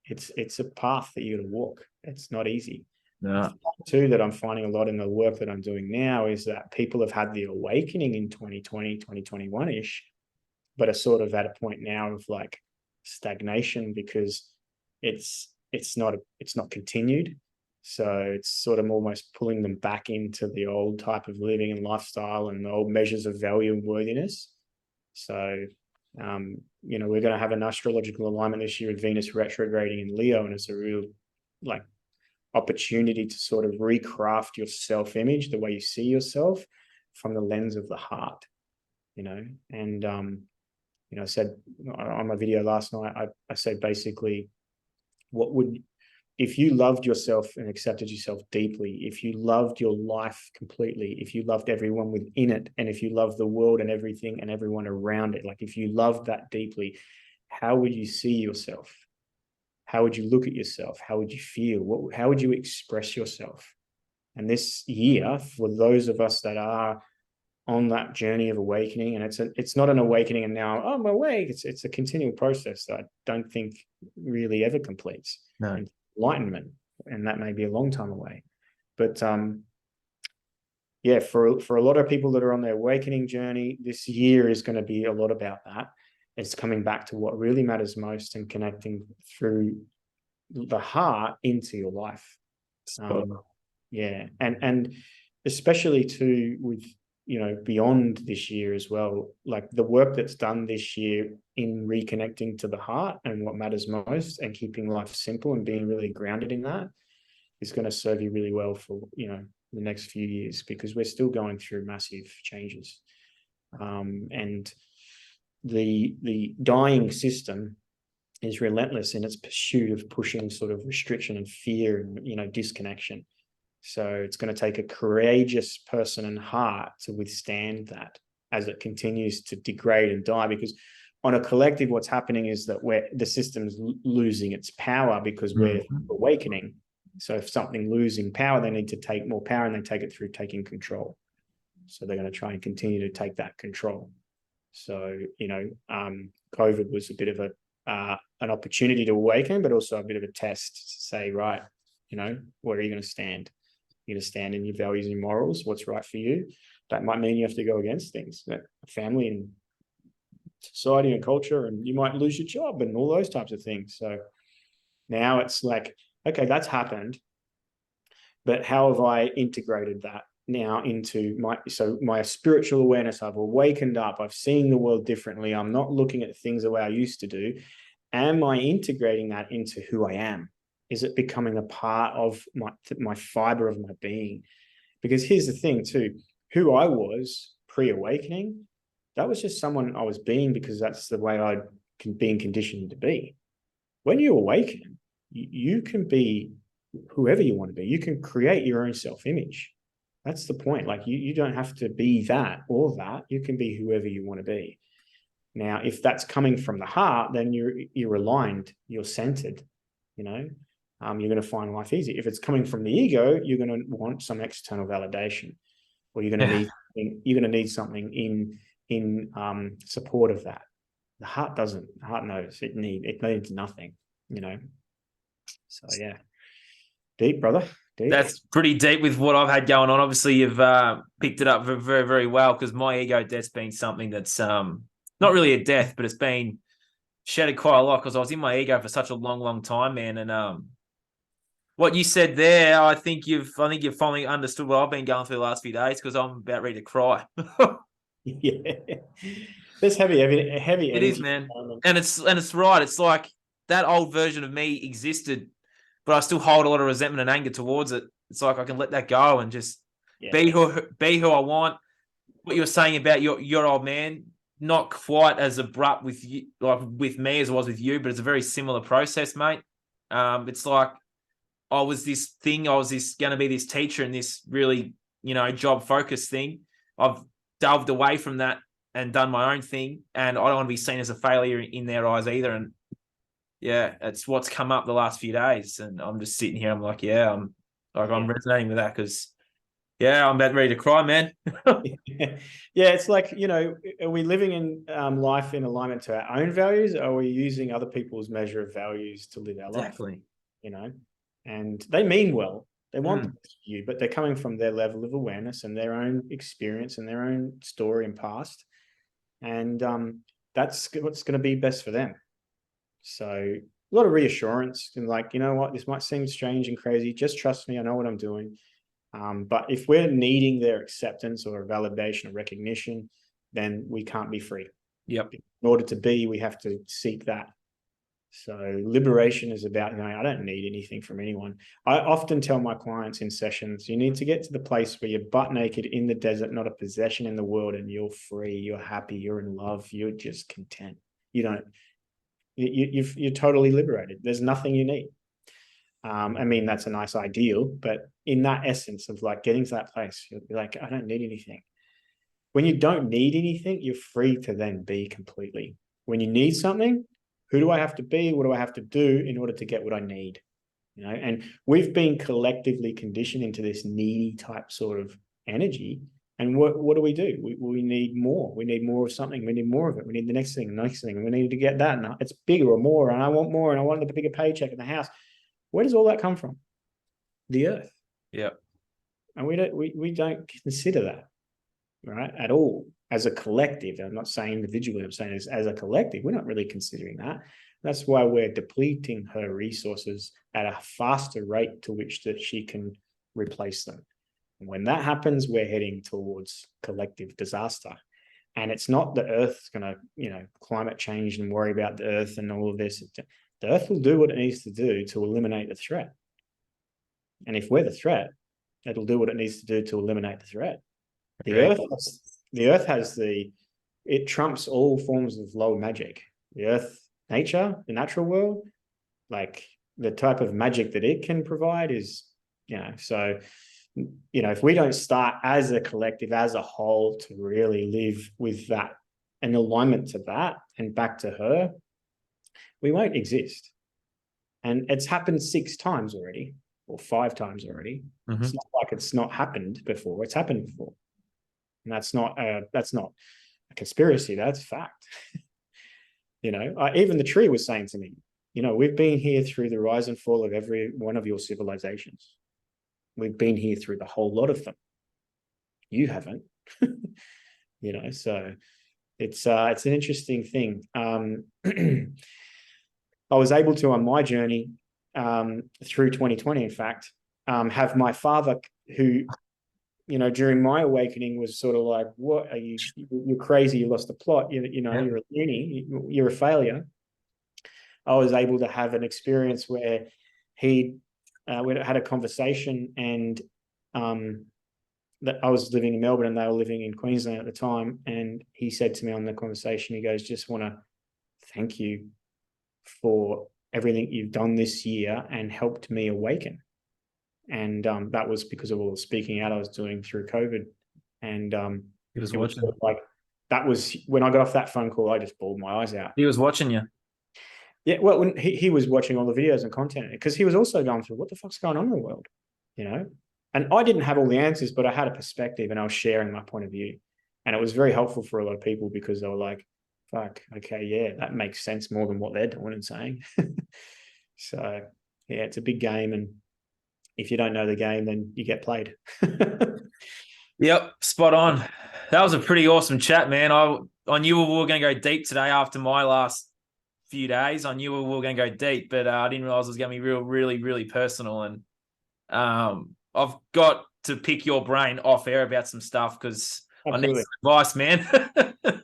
it's a path that you're going to walk. It's not easy. No. Too, that I'm finding a lot in the work that I'm doing now is that people have had the awakening in 2020, 2021-ish, but are sort of at a point now of like stagnation because it's not continued. So it's sort of almost pulling them back into the old type of living and lifestyle and the old measures of value and worthiness. So, we're going to have an astrological alignment this year with Venus retrograding in Leo, and it's a real opportunity to sort of recraft your self-image, the way you see yourself from the lens of the heart, and, I said on my video last night, I said basically, if you loved yourself and accepted yourself deeply, if you loved your life completely, if you loved everyone within it, and if you loved the world and everything and everyone around it, like if you loved that deeply, how would you see yourself? How would you look at yourself? How would you feel? How would you express yourself? And this year, for those of us that are on that journey of awakening, and it's not an awakening and now I'm awake, it's a continual process that I don't think really ever completes. No. Enlightenment, and that may be a long time away, but for a lot of people that are on their awakening journey, this year is going to be a lot about that. It's coming back to what really matters most and connecting through the heart into your life. And especially too with beyond this year as well, like the work that's done this year in reconnecting to the heart and what matters most and keeping life simple and being really grounded in that is going to serve you really well for the next few years, because we're still going through massive changes, and the dying system is relentless in its pursuit of pushing sort of restriction and fear and disconnection. So it's going to take a courageous person and heart to withstand that as it continues to degrade and die, because on a collective, what's happening is that the system's losing its power because we're awakening. So if something losing power, they need to take more power, and they take it through taking control. So they're going to try and continue to take that control. So, COVID was a bit of an opportunity to awaken, but also a bit of a test to say, right, where are you going to stand? You're going to stand in your values and morals, what's right for you. That might mean you have to go against things, family and society and culture, and you might lose your job and all those types of things. So now it's like, okay, that's happened, but how have I integrated that now into my spiritual awareness? I've awakened up, I've seen the world differently, I'm not looking at things the way I used to do. Am I integrating that into who I am? Is it becoming a part of my fiber of my being? Because here's the thing too, who I was pre-awakening, that was just someone I was being because that's the way I'd been conditioned to be. When you awaken, you can be whoever you want to be. You can create your own self-image. That's the point. Like you don't have to be that or that. You can be whoever you want to be. Now, if that's coming from the heart, then you're aligned, you're centered, you're going to find life easy. If it's coming from the ego, you're going to want some external validation, or you're going to need something in support of that. The heart doesn't. The heart knows it needs nothing. So yeah, deep, brother. Deep. That's pretty deep with what I've had going on. Obviously, you've picked it up very, very well, because my ego death's been something that's not really a death, but it's been shattered quite a lot because I was in my ego for such a long time, man. And what you said there, I think you've finally understood what I've been going through the last few days because I'm about ready to cry. Yeah, there's heavy It is, energy. man. And it's right. It's like that old version of me existed, but I still hold a lot of resentment and anger towards it. It's like I can let that go and just Yeah, be who I want. What you were saying about your old man, not quite as abrupt with you, like with me as it was with you, but it's a very similar process, mate. It's like I was this going to be this teacher in this really, job focused thing. I've delved away from that and done my own thing, and I don't want to be seen as a failure in their eyes either. And yeah, it's what's come up the last few days, and I'm just sitting here. I'm like, yeah, I'm resonating with that because yeah, I'm about ready to cry, man. yeah. It's like, are we living in life in alignment to our own values, or are we using other people's measure of values to live our life? Exactly. And they mean well. They want the Mm. best for you, but they're coming from their level of awareness and their own experience and their own story and past. And that's what's going to be best for them. So a lot of reassurance and like, you know what, this might seem strange and crazy. Just trust me. I know what I'm doing. But if we're needing their acceptance or validation or recognition, then we can't be free. Yep. In order to be, we have to seek that. So liberation is about, I don't need anything from anyone. I often tell my clients in sessions, you need to get to the place where you're butt naked in the desert, not a possession in the world, and you're free, you're happy, you're in love, you're just content. You're totally liberated. There's nothing you need. That's a nice ideal, but in that essence of like getting to that place, you'll be like, I don't need anything. When you don't need anything, you're free to then be completely. When you need something, who do I have to be? What do I have to do in order to get what I need? And we've been collectively conditioned into this needy type sort of energy. And what do? We need more. We need more of something. We need more of it. We need the next thing, We need to get that. And it's bigger or more. And I want more. And I want the bigger paycheck in the house. Where does all that come from? The earth. Yeah. And we don't consider that, right, at all. As a collective, I'm not saying individually, I'm saying as a collective, we're not really considering that. That's why we're depleting her resources at a faster rate to which that she can replace them. And when that happens, we're heading towards collective disaster. And it's not the Earth's going to, climate change and worry about the Earth and all of this. The Earth will do what it needs to do to eliminate the threat. And if we're the threat, it'll do what it needs to do to eliminate the threat. The Earth has it trumps all forms of low magic. The Earth, nature, the natural world, like the type of magic that it can provide is, so, if we don't start as a collective, as a whole, to really live with that and alignment to that and back to her, we won't exist. And it's happened 6 times already, or 5 times already. Mm-hmm. It's not like it's not happened before. It's happened before. And that's not a conspiracy. That's fact. Even the tree was saying to me, we've been here through the rise and fall of every one of your civilizations. We've been here through the whole lot of them. You haven't. So it's an interesting thing. I was able to, on my journey through 2020, in fact, have my father, who, during my awakening was sort of like, what are you? You're crazy. You lost the plot. You're a loony. You're a failure. I was able to have an experience where we had a conversation, and that I was living in Melbourne and they were living in Queensland at the time. And he said to me on the conversation, he goes, just want to thank you for everything you've done this year and helped me awaken. And that was because of all the speaking out I was doing through COVID. And he was watching. Was like, that was when I got off that phone call, I just bawled my eyes out. He was watching you. Yeah, well, when he was watching all the videos and content, because he was also going through what the fuck's going on in the world, And I didn't have all the answers, but I had a perspective and I was sharing my point of view. And it was very helpful for a lot of people because they were like, fuck, okay, yeah, that makes sense more than what they're doing and saying. So, yeah, it's a big game. And if you don't know the game, then you get played. Yep, spot on. That was a pretty awesome chat, man. I knew we were going to go deep today after my last few days. I knew we were going to go deep, but I didn't realize it was going to be really, really personal. And I've got to pick your brain off air about some stuff because I need some advice, man.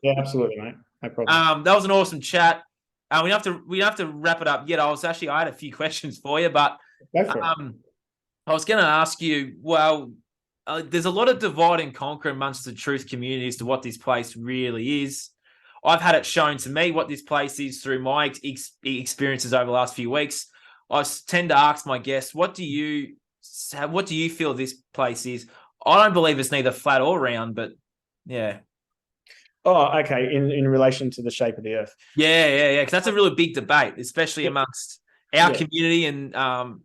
Yeah, absolutely, mate. No problem. That was an awesome chat. We have to wrap it up yet. I had a few questions for you, but Go for it. I was going to ask you. Well, there's a lot of divide and conquer amongst the truth community as to what this place really is. I've had it shown to me what this place is through my experiences over the last few weeks. I tend to ask my guests, what do you feel this place is? I don't believe it's neither flat or round, but yeah. Oh, okay. In relation to the shape of the earth. Yeah. Because that's a really big debate, especially amongst our community and And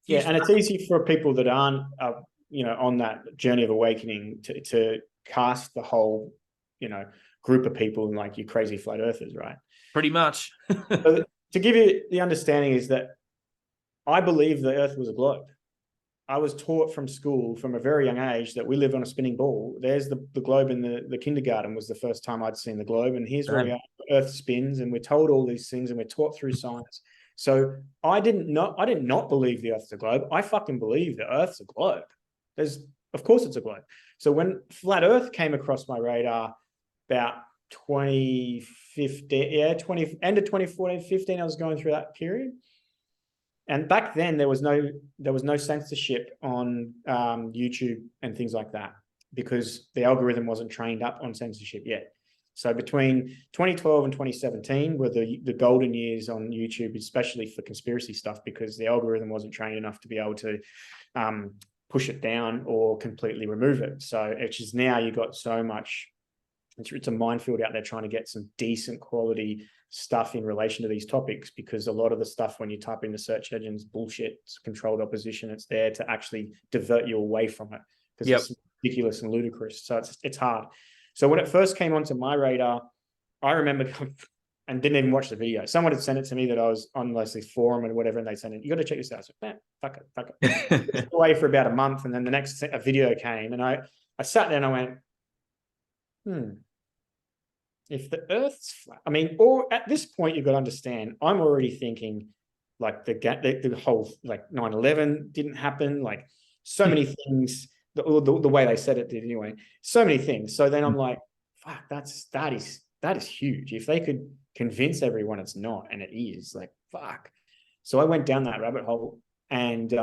it's easy for people that aren't, on that journey of awakening to cast the whole, group of people and like you crazy flat earthers, right? Pretty much. So to give you the understanding is that I believe the earth was a globe. I was taught from school from a very young age that we live on a spinning ball. There's the globe in the kindergarten was the first time I'd seen the globe. And here's where we are. Earth spins, and we're told all these things and we're taught through science. So I did not believe the earth's a globe. I fucking believe the earth's a globe. Of course it's a globe. So when flat earth came across my radar about 2015, end of 2014, 15, I was going through that period. And back then there was no censorship on YouTube and things like that because the algorithm wasn't trained up on censorship yet. So between 2012 and 2017 were the golden years on YouTube, especially for conspiracy stuff, because the algorithm wasn't trained enough to be able to push it down or completely remove it. So it's just now you got so much, it's a minefield out there trying to get some decent quality stuff in relation to these topics, because a lot of the stuff when you type in the search engines, bullshit, it's controlled opposition. It's there to actually divert you away from it because it's ridiculous and ludicrous. So it's hard. So when it first came onto my radar, I remember and didn't even watch the video. Someone had sent it to me that I was on this forum and whatever, and they sent it, you got to check this out. So, fuck it. Away for about a month, and then the next video came, and I sat there and I went, if the earth's flat, I mean, or at this point, you've got to understand, I'm already thinking like the whole, like 9/11 didn't happen, like so many things, the way they said it did anyway, so many things. So then I'm like, fuck, that is huge. If they could convince everyone it's not, and it is, like, fuck. So I went down that rabbit hole and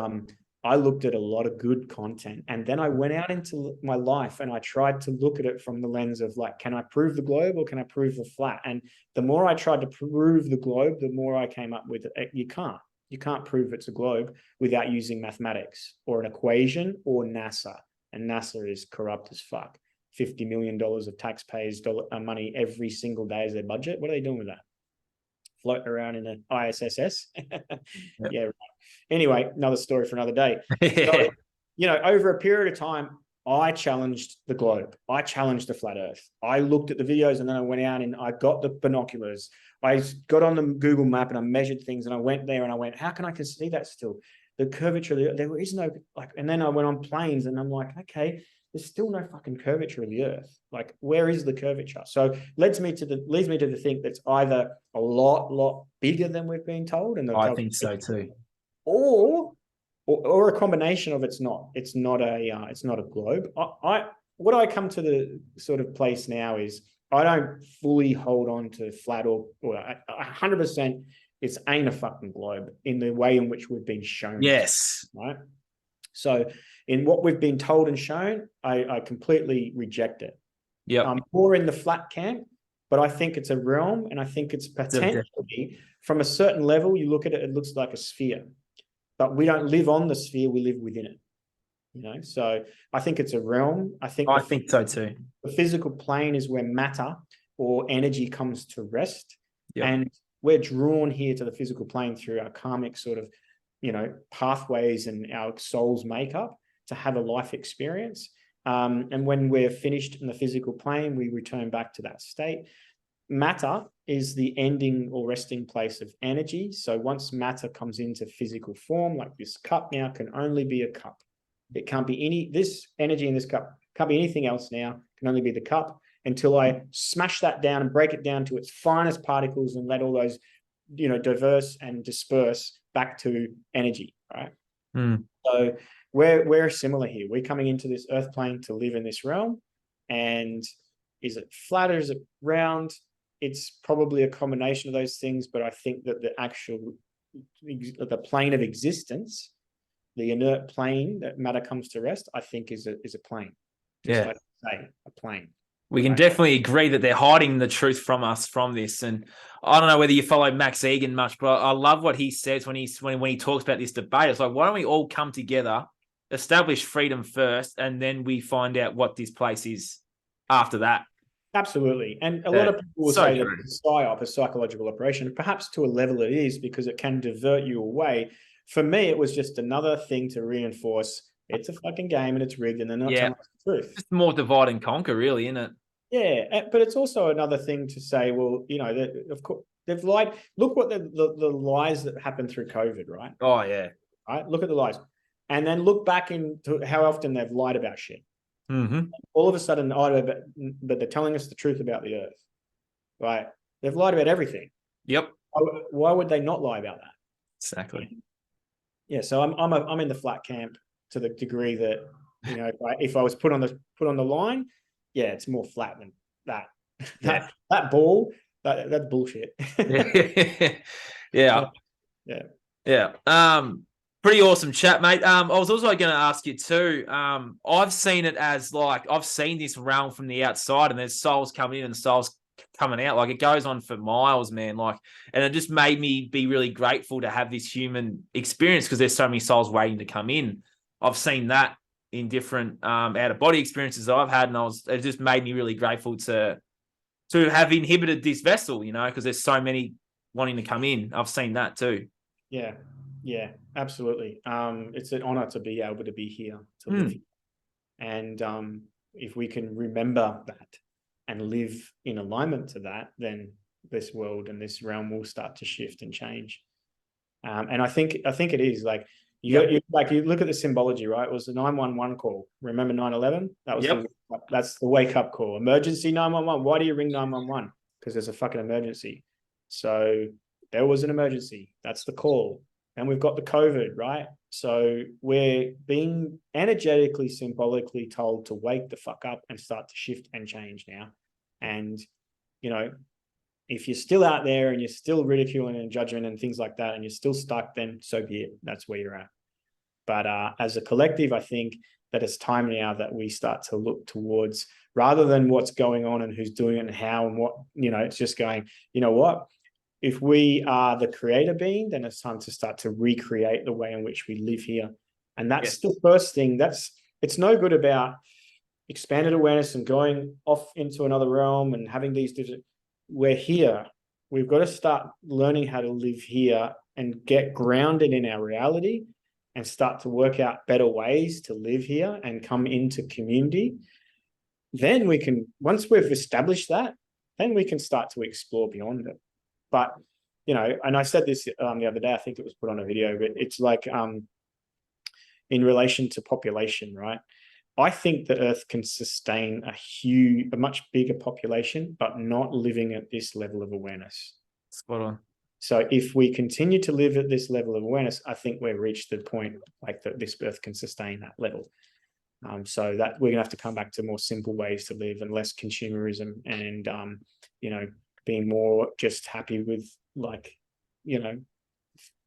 I looked at a lot of good content, and then I went out into my life and I tried to look at it from the lens of like, can I prove the globe or can I prove the flat? And the more I tried to prove the globe, the more I came up with it. You can't prove it's a globe without using mathematics or an equation or NASA. And NASA is corrupt as fuck. $50 million of taxpayers' money every single day as their budget. What are they doing with that? Floating around in an ISSS. Yeah. Right. Anyway, another story for another day. So, over a period of time, I challenged the globe. I challenged the flat earth. I looked at the videos and then I went out and I got the binoculars. I got on the Google map and I measured things and I went there and I went, how can I see that still? The curvature, there is no, like, and then I went on planes and I'm like, okay, there's still no fucking curvature of the earth. Like, where is the curvature? So leads me to the thing that's either a lot bigger than we've been told. And I think so too. Or a combination of it's not a globe. What I come to the sort of place now is I don't fully hold on to flat or 100%. It's ain't a fucking globe in the way in which we've been shown. Yes. Right. So in what we've been told and shown, I completely reject it. Yeah. I'm more in the flat camp, but I think it's a realm, and I think it's potentially from a certain level. You look at it, it looks like a sphere, but we don't live on the sphere; we live within it. So I think it's a realm. I think so too. The physical plane is where matter or energy comes to rest, and we're drawn here to the physical plane through our karmic sort of, pathways and our soul's makeup to have a life experience. And when we're finished in the physical plane, we return back to that state. Matter is the ending or resting place of energy. So once matter comes into physical form, like this cup now can only be a cup. It can't be this energy in this cup can't be anything else now, can only be the cup. until I smash that down and break it down to its finest particles and let all those, diverse and disperse back to energy, right? So we're similar here. We're coming into this earth plane to live in this realm. And is it flat or is it round? It's probably a combination of those things, but I think that the plane of existence, the inert plane that matter comes to rest, I think is a plane. Just like I say, a plane. We can definitely agree that they're hiding the truth from us from this. And I don't know whether you follow Max Egan much, but I love what he says when he talks about this debate. It's like, why don't we all come together, establish freedom first, and then we find out what this place is after that. Absolutely. And a lot of people will say that it's a psyop, a psychological operation. Perhaps to a level it is, because it can divert you away. For me, it was just another thing to reinforce it's a fucking game and it's rigged and they're not telling us the truth. It's more divide and conquer, really, isn't it? Yeah, but it's also another thing to say, well, of course, they've lied. Look what the lies that happened through COVID, right? Oh, yeah. Right? Look at the lies. And then look back into how often they've lied about shit. All of a sudden, but they're telling us the truth about the earth, right? They've lied about everything. Yep. Why would they not lie about that? Exactly. Yeah. So I'm in the flat camp to the degree that if I was put on the line, yeah, it's more flat than that. That ball, that's bullshit. Yeah. Pretty awesome chat, mate. I was also going to ask you too. I've seen it as I've seen this realm from the outside, and there's souls coming in and souls coming out. Like, it goes on for miles, man. And it just made me be really grateful to have this human experience, because there's so many souls waiting to come in. I've seen that in different out of body experiences that I've had, and it just made me really grateful to have inhibited this vessel, because there's so many wanting to come in. I've seen that too. Yeah, absolutely. It's an honor to be able to be here, to live here. And if we can remember that and live in alignment to that, then this world and this realm will start to shift and change. And I think it is like you look at the symbology, right? It was the 911 call. Remember 9/11? That was that's the wake up call. Emergency 911. Why do you ring 911? Because there's a fucking emergency. So there was an emergency. That's the call. And we've got the COVID, right? So we're being energetically, symbolically told to wake the fuck up and start to shift and change now. And, if you're still out there and you're still ridiculing and judging and things like that, and you're still stuck, then so be it. That's where you're at. But as a collective, I think that it's time now that we start to look towards, rather than what's going on and who's doing it and how and what, it's just going, what? If we are the creator being, then it's time to start to recreate the way in which we live here. And that's the first thing. It's no good about expanded awareness and going off into another realm and having these different. We're here. We've got to start learning how to live here and get grounded in our reality and start to work out better ways to live here and come into community. Then we can, once we've established that, then we can start to explore beyond it. But, and I said this the other day, I think it was put on a video, but it's like in relation to population, right? I think the Earth can sustain a much bigger population, but not living at this level of awareness. Spot on. So if we continue to live at this level of awareness, I think we've reached the point that this Earth can sustain that level. So that we're gonna have to come back to more simple ways to live and less consumerism and, being more just happy with our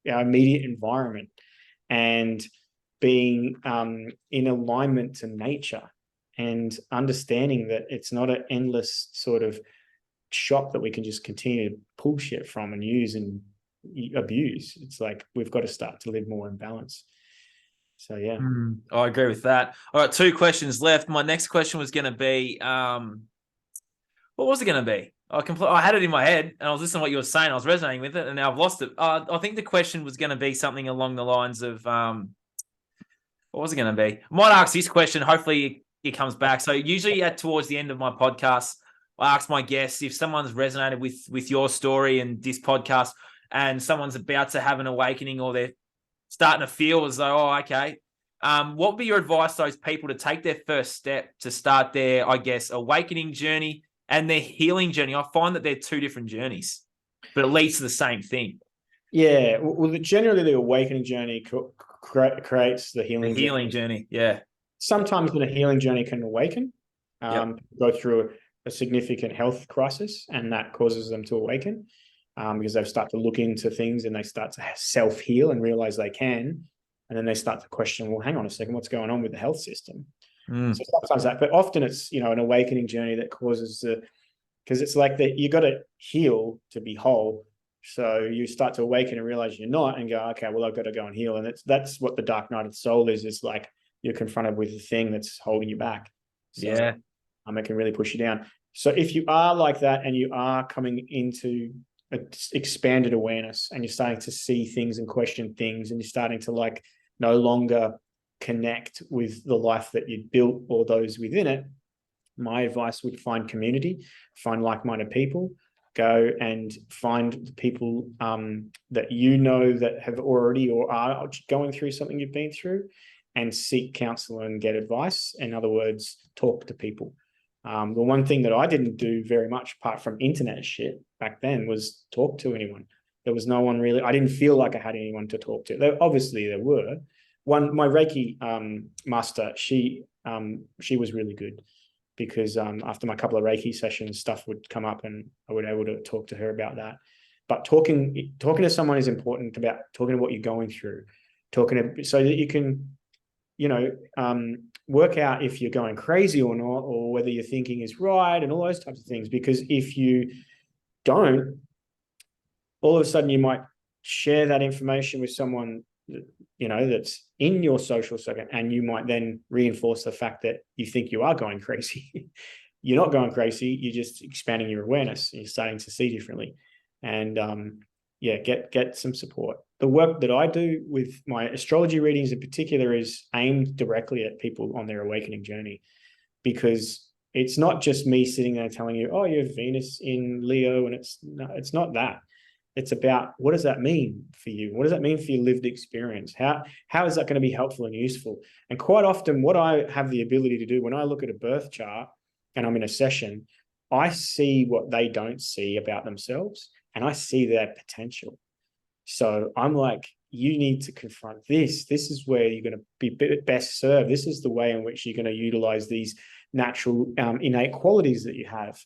immediate environment and being in alignment to nature and understanding that it's not an endless sort of shop that we can just continue to pull shit from and use and abuse. It's like we've got to start to live more in balance. So yeah. I agree with that. All right, 2 questions left. My next question was going to be, what was it going to be? I had it in my head and I was listening to what you were saying. I was resonating with it and now I've lost it. I think the question was going to be something along the lines of, what was it going to be? I might ask this question. Hopefully it comes back. So usually towards the end of my podcast, I ask my guests if someone's resonated with your story and this podcast and someone's about to have an awakening or they're starting to feel as though, oh, okay. What would be your advice to those people to take their first step to start their, I guess, awakening journey and their healing journey, I find that they're two different journeys, but it leads to the same thing. Yeah. Well, generally the awakening journey creates the The healing healing journey. Yeah. Sometimes when a healing journey can awaken, Yep. go through a significant health crisis, and that causes them to awaken because they start to look into things and they start to self-heal and realize they can. And then they start to question, well, hang on a second, what's going on with the health system? So sometimes that, but often it's, an awakening journey that causes because it's like that you got to heal to be whole. So you start to awaken and realize you're not, and go, okay, well, I've got to go and heal. And that's what the dark night of the soul is. It's like you're confronted with the thing that's holding you back. So it can really push you down. So if you are like that and you are coming into an expanded awareness and you're starting to see things and question things, and you're starting to like no longer connect with the life that you built or those within it, my advice would find community, find like-minded people, go and find people that that have already or are going through something you've been through, and seek counsel and get advice. In other words, talk to people. The one thing that I didn't do very much, apart from internet shit back then, was talk to anyone. There was no one really. I didn't feel like I had anyone to talk to. Obviously, there were. My Reiki master, she was really good, because after my couple of Reiki sessions, stuff would come up and I would be able to talk to her about that. But talking to someone is important, about talking to what you're going through, so that you can, work out if you're going crazy or not, or whether your thinking is right and all those types of things. Because if you don't, all of a sudden you might share that information with someone that's in your social circuit, and you might then reinforce the fact that you think you are going crazy. You're not going crazy. You're just expanding your awareness. You're starting to see differently. And get some support. The work that I do with my astrology readings in particular is aimed directly at people on their awakening journey, because it's not just me sitting there telling you, oh, you have Venus in Leo, and it's not that. It's about, what does that mean for you? What does that mean for your lived experience? How is that going to be helpful and useful? And quite often what I have the ability to do when I look at a birth chart and I'm in a session, I see what they don't see about themselves, and I see their potential. So I'm like, you need to confront this. This is where you're going to be best served. This is the way in which you're going to utilize these natural innate qualities that you have.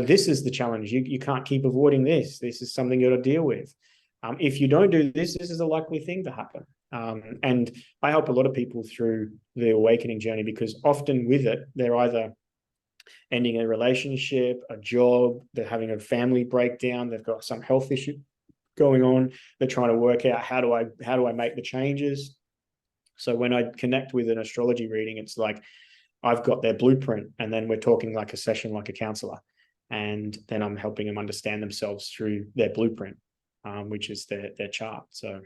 This is the challenge. You can't keep avoiding this. This is something you got to deal with. If you don't do this, this is a likely thing to happen. And I help a lot of people through the awakening journey, because often with it, they're either ending a relationship, a job, they're having a family breakdown, they've got some health issue going on. They're trying to work out, how do I make the changes? So when I connect with an astrology reading, it's like I've got their blueprint, and then we're talking like a session, like a counselor, and then I'm helping them understand themselves through their blueprint, which is their chart. So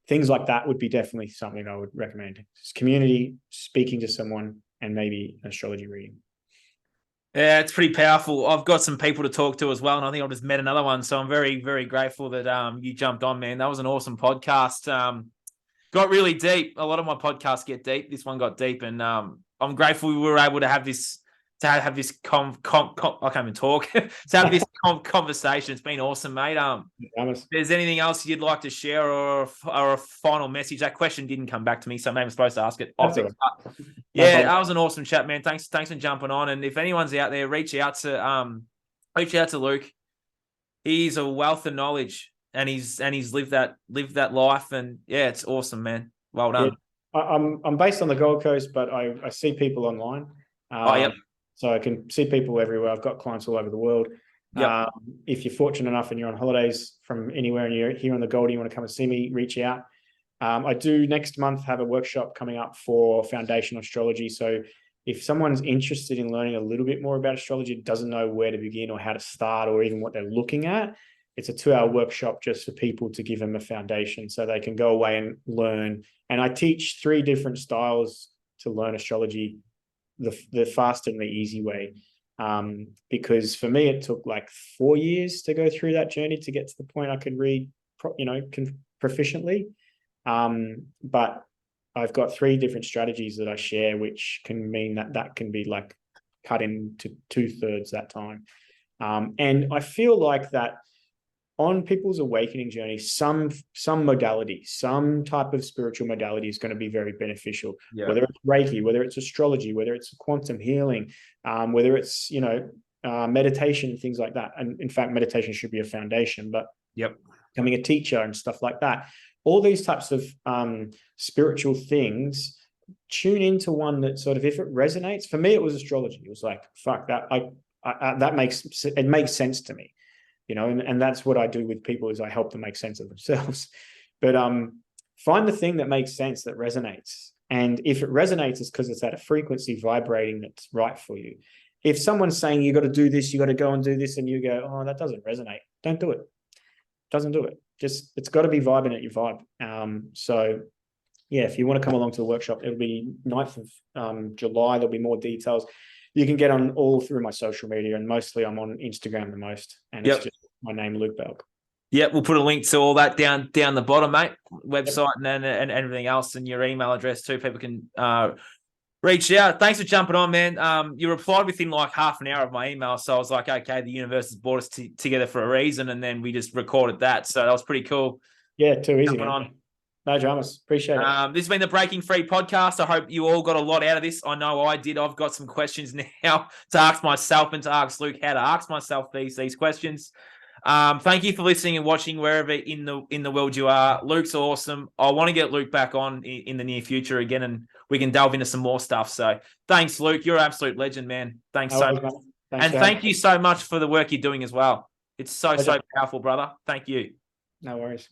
things like that would be definitely something I would recommend. It's community, speaking to someone, and maybe an astrology reading. Yeah, it's pretty powerful. I've got some people to talk to as well, and I think I've just met another one. So I'm very, very grateful that you jumped on, man. That was an awesome podcast. Got really deep. A lot of my podcasts get deep. This one got deep, and I'm grateful we were able to have this I can't even talk. To have this conversation. It's been awesome, mate. If there's anything else you'd like to share, or a final message? That question didn't come back to me, so maybe I'm supposed to ask it. Yeah, that was an awesome chat, man. Thanks for jumping on. And if anyone's out there, reach out to Luke. He's a wealth of knowledge, and he's lived that life, and yeah, it's awesome, man. Well done. Yeah. I'm based on the Gold Coast, but I see people online. Yep. So I can see people everywhere. I've got clients all over the world. Yep. If you're fortunate enough and you're on holidays from anywhere and you're here on the Gold, you want to come and see me, reach out. I do next month have a workshop coming up for foundational astrology. So if someone's interested in learning a little bit more about astrology, doesn't know where to begin or how to start or even what they're looking at, it's a 2-hour workshop just for people to give them a foundation so they can go away and learn. And I teach 3 different styles to learn astrology, the fast and the easy way. Because for me, it took like 4 years to go through that journey to get to the point I could read, proficiently. But I've got 3 different strategies that I share, which can mean that can be like cut into 2/3 that time. And I feel like that on people's awakening journey, some modality, some type of spiritual modality is going to be very beneficial. Yeah. Whether it's Reiki, whether it's astrology, whether it's quantum healing, whether it's meditation, things like that. And in fact, meditation should be a foundation, but Yep. becoming a teacher and stuff like that. All these types of spiritual things, tune into one that sort of, if it resonates. For me, it was astrology. It was like, fuck that. That makes sense to me. And that's what I do with people, is I help them make sense of themselves. But find the thing that makes sense, that resonates. And if it resonates, it's because it's at a frequency vibrating that's right for you. If someone's saying you got to do this, you got to go and do this, and you go, oh, that doesn't resonate, don't do it. Doesn't do it. It's got to be vibing at your vibe. So yeah, if you want to come along to the workshop, it'll be 9th of July. There'll be more details. You can get on all through my social media, and mostly I'm on Instagram the most. And it's just my name, Luke Balcke. Yeah, we'll put a link to all that down the bottom, mate. Website and everything else, and your email address too. People can reach out. Thanks for jumping on, man. You replied within like half an hour of my email, so I was like, okay, the universe has brought us together for a reason, and then we just recorded that. So that was pretty cool. Yeah, too easy, man. On. No dramas. Appreciate it. This has been the Breaking Free podcast. I hope you all got a lot out of this. I know I did. I've got some questions now to ask myself and to ask Luke how to ask myself these questions. Thank you for listening and watching wherever in the world you are. Luke's awesome. I want to get Luke back on in the near future again, and we can delve into some more stuff. So thanks, Luke. You're an absolute legend, man. Thanks so much. And thank you so much for the work you're doing as well. It's so powerful, brother. Thank you. No worries.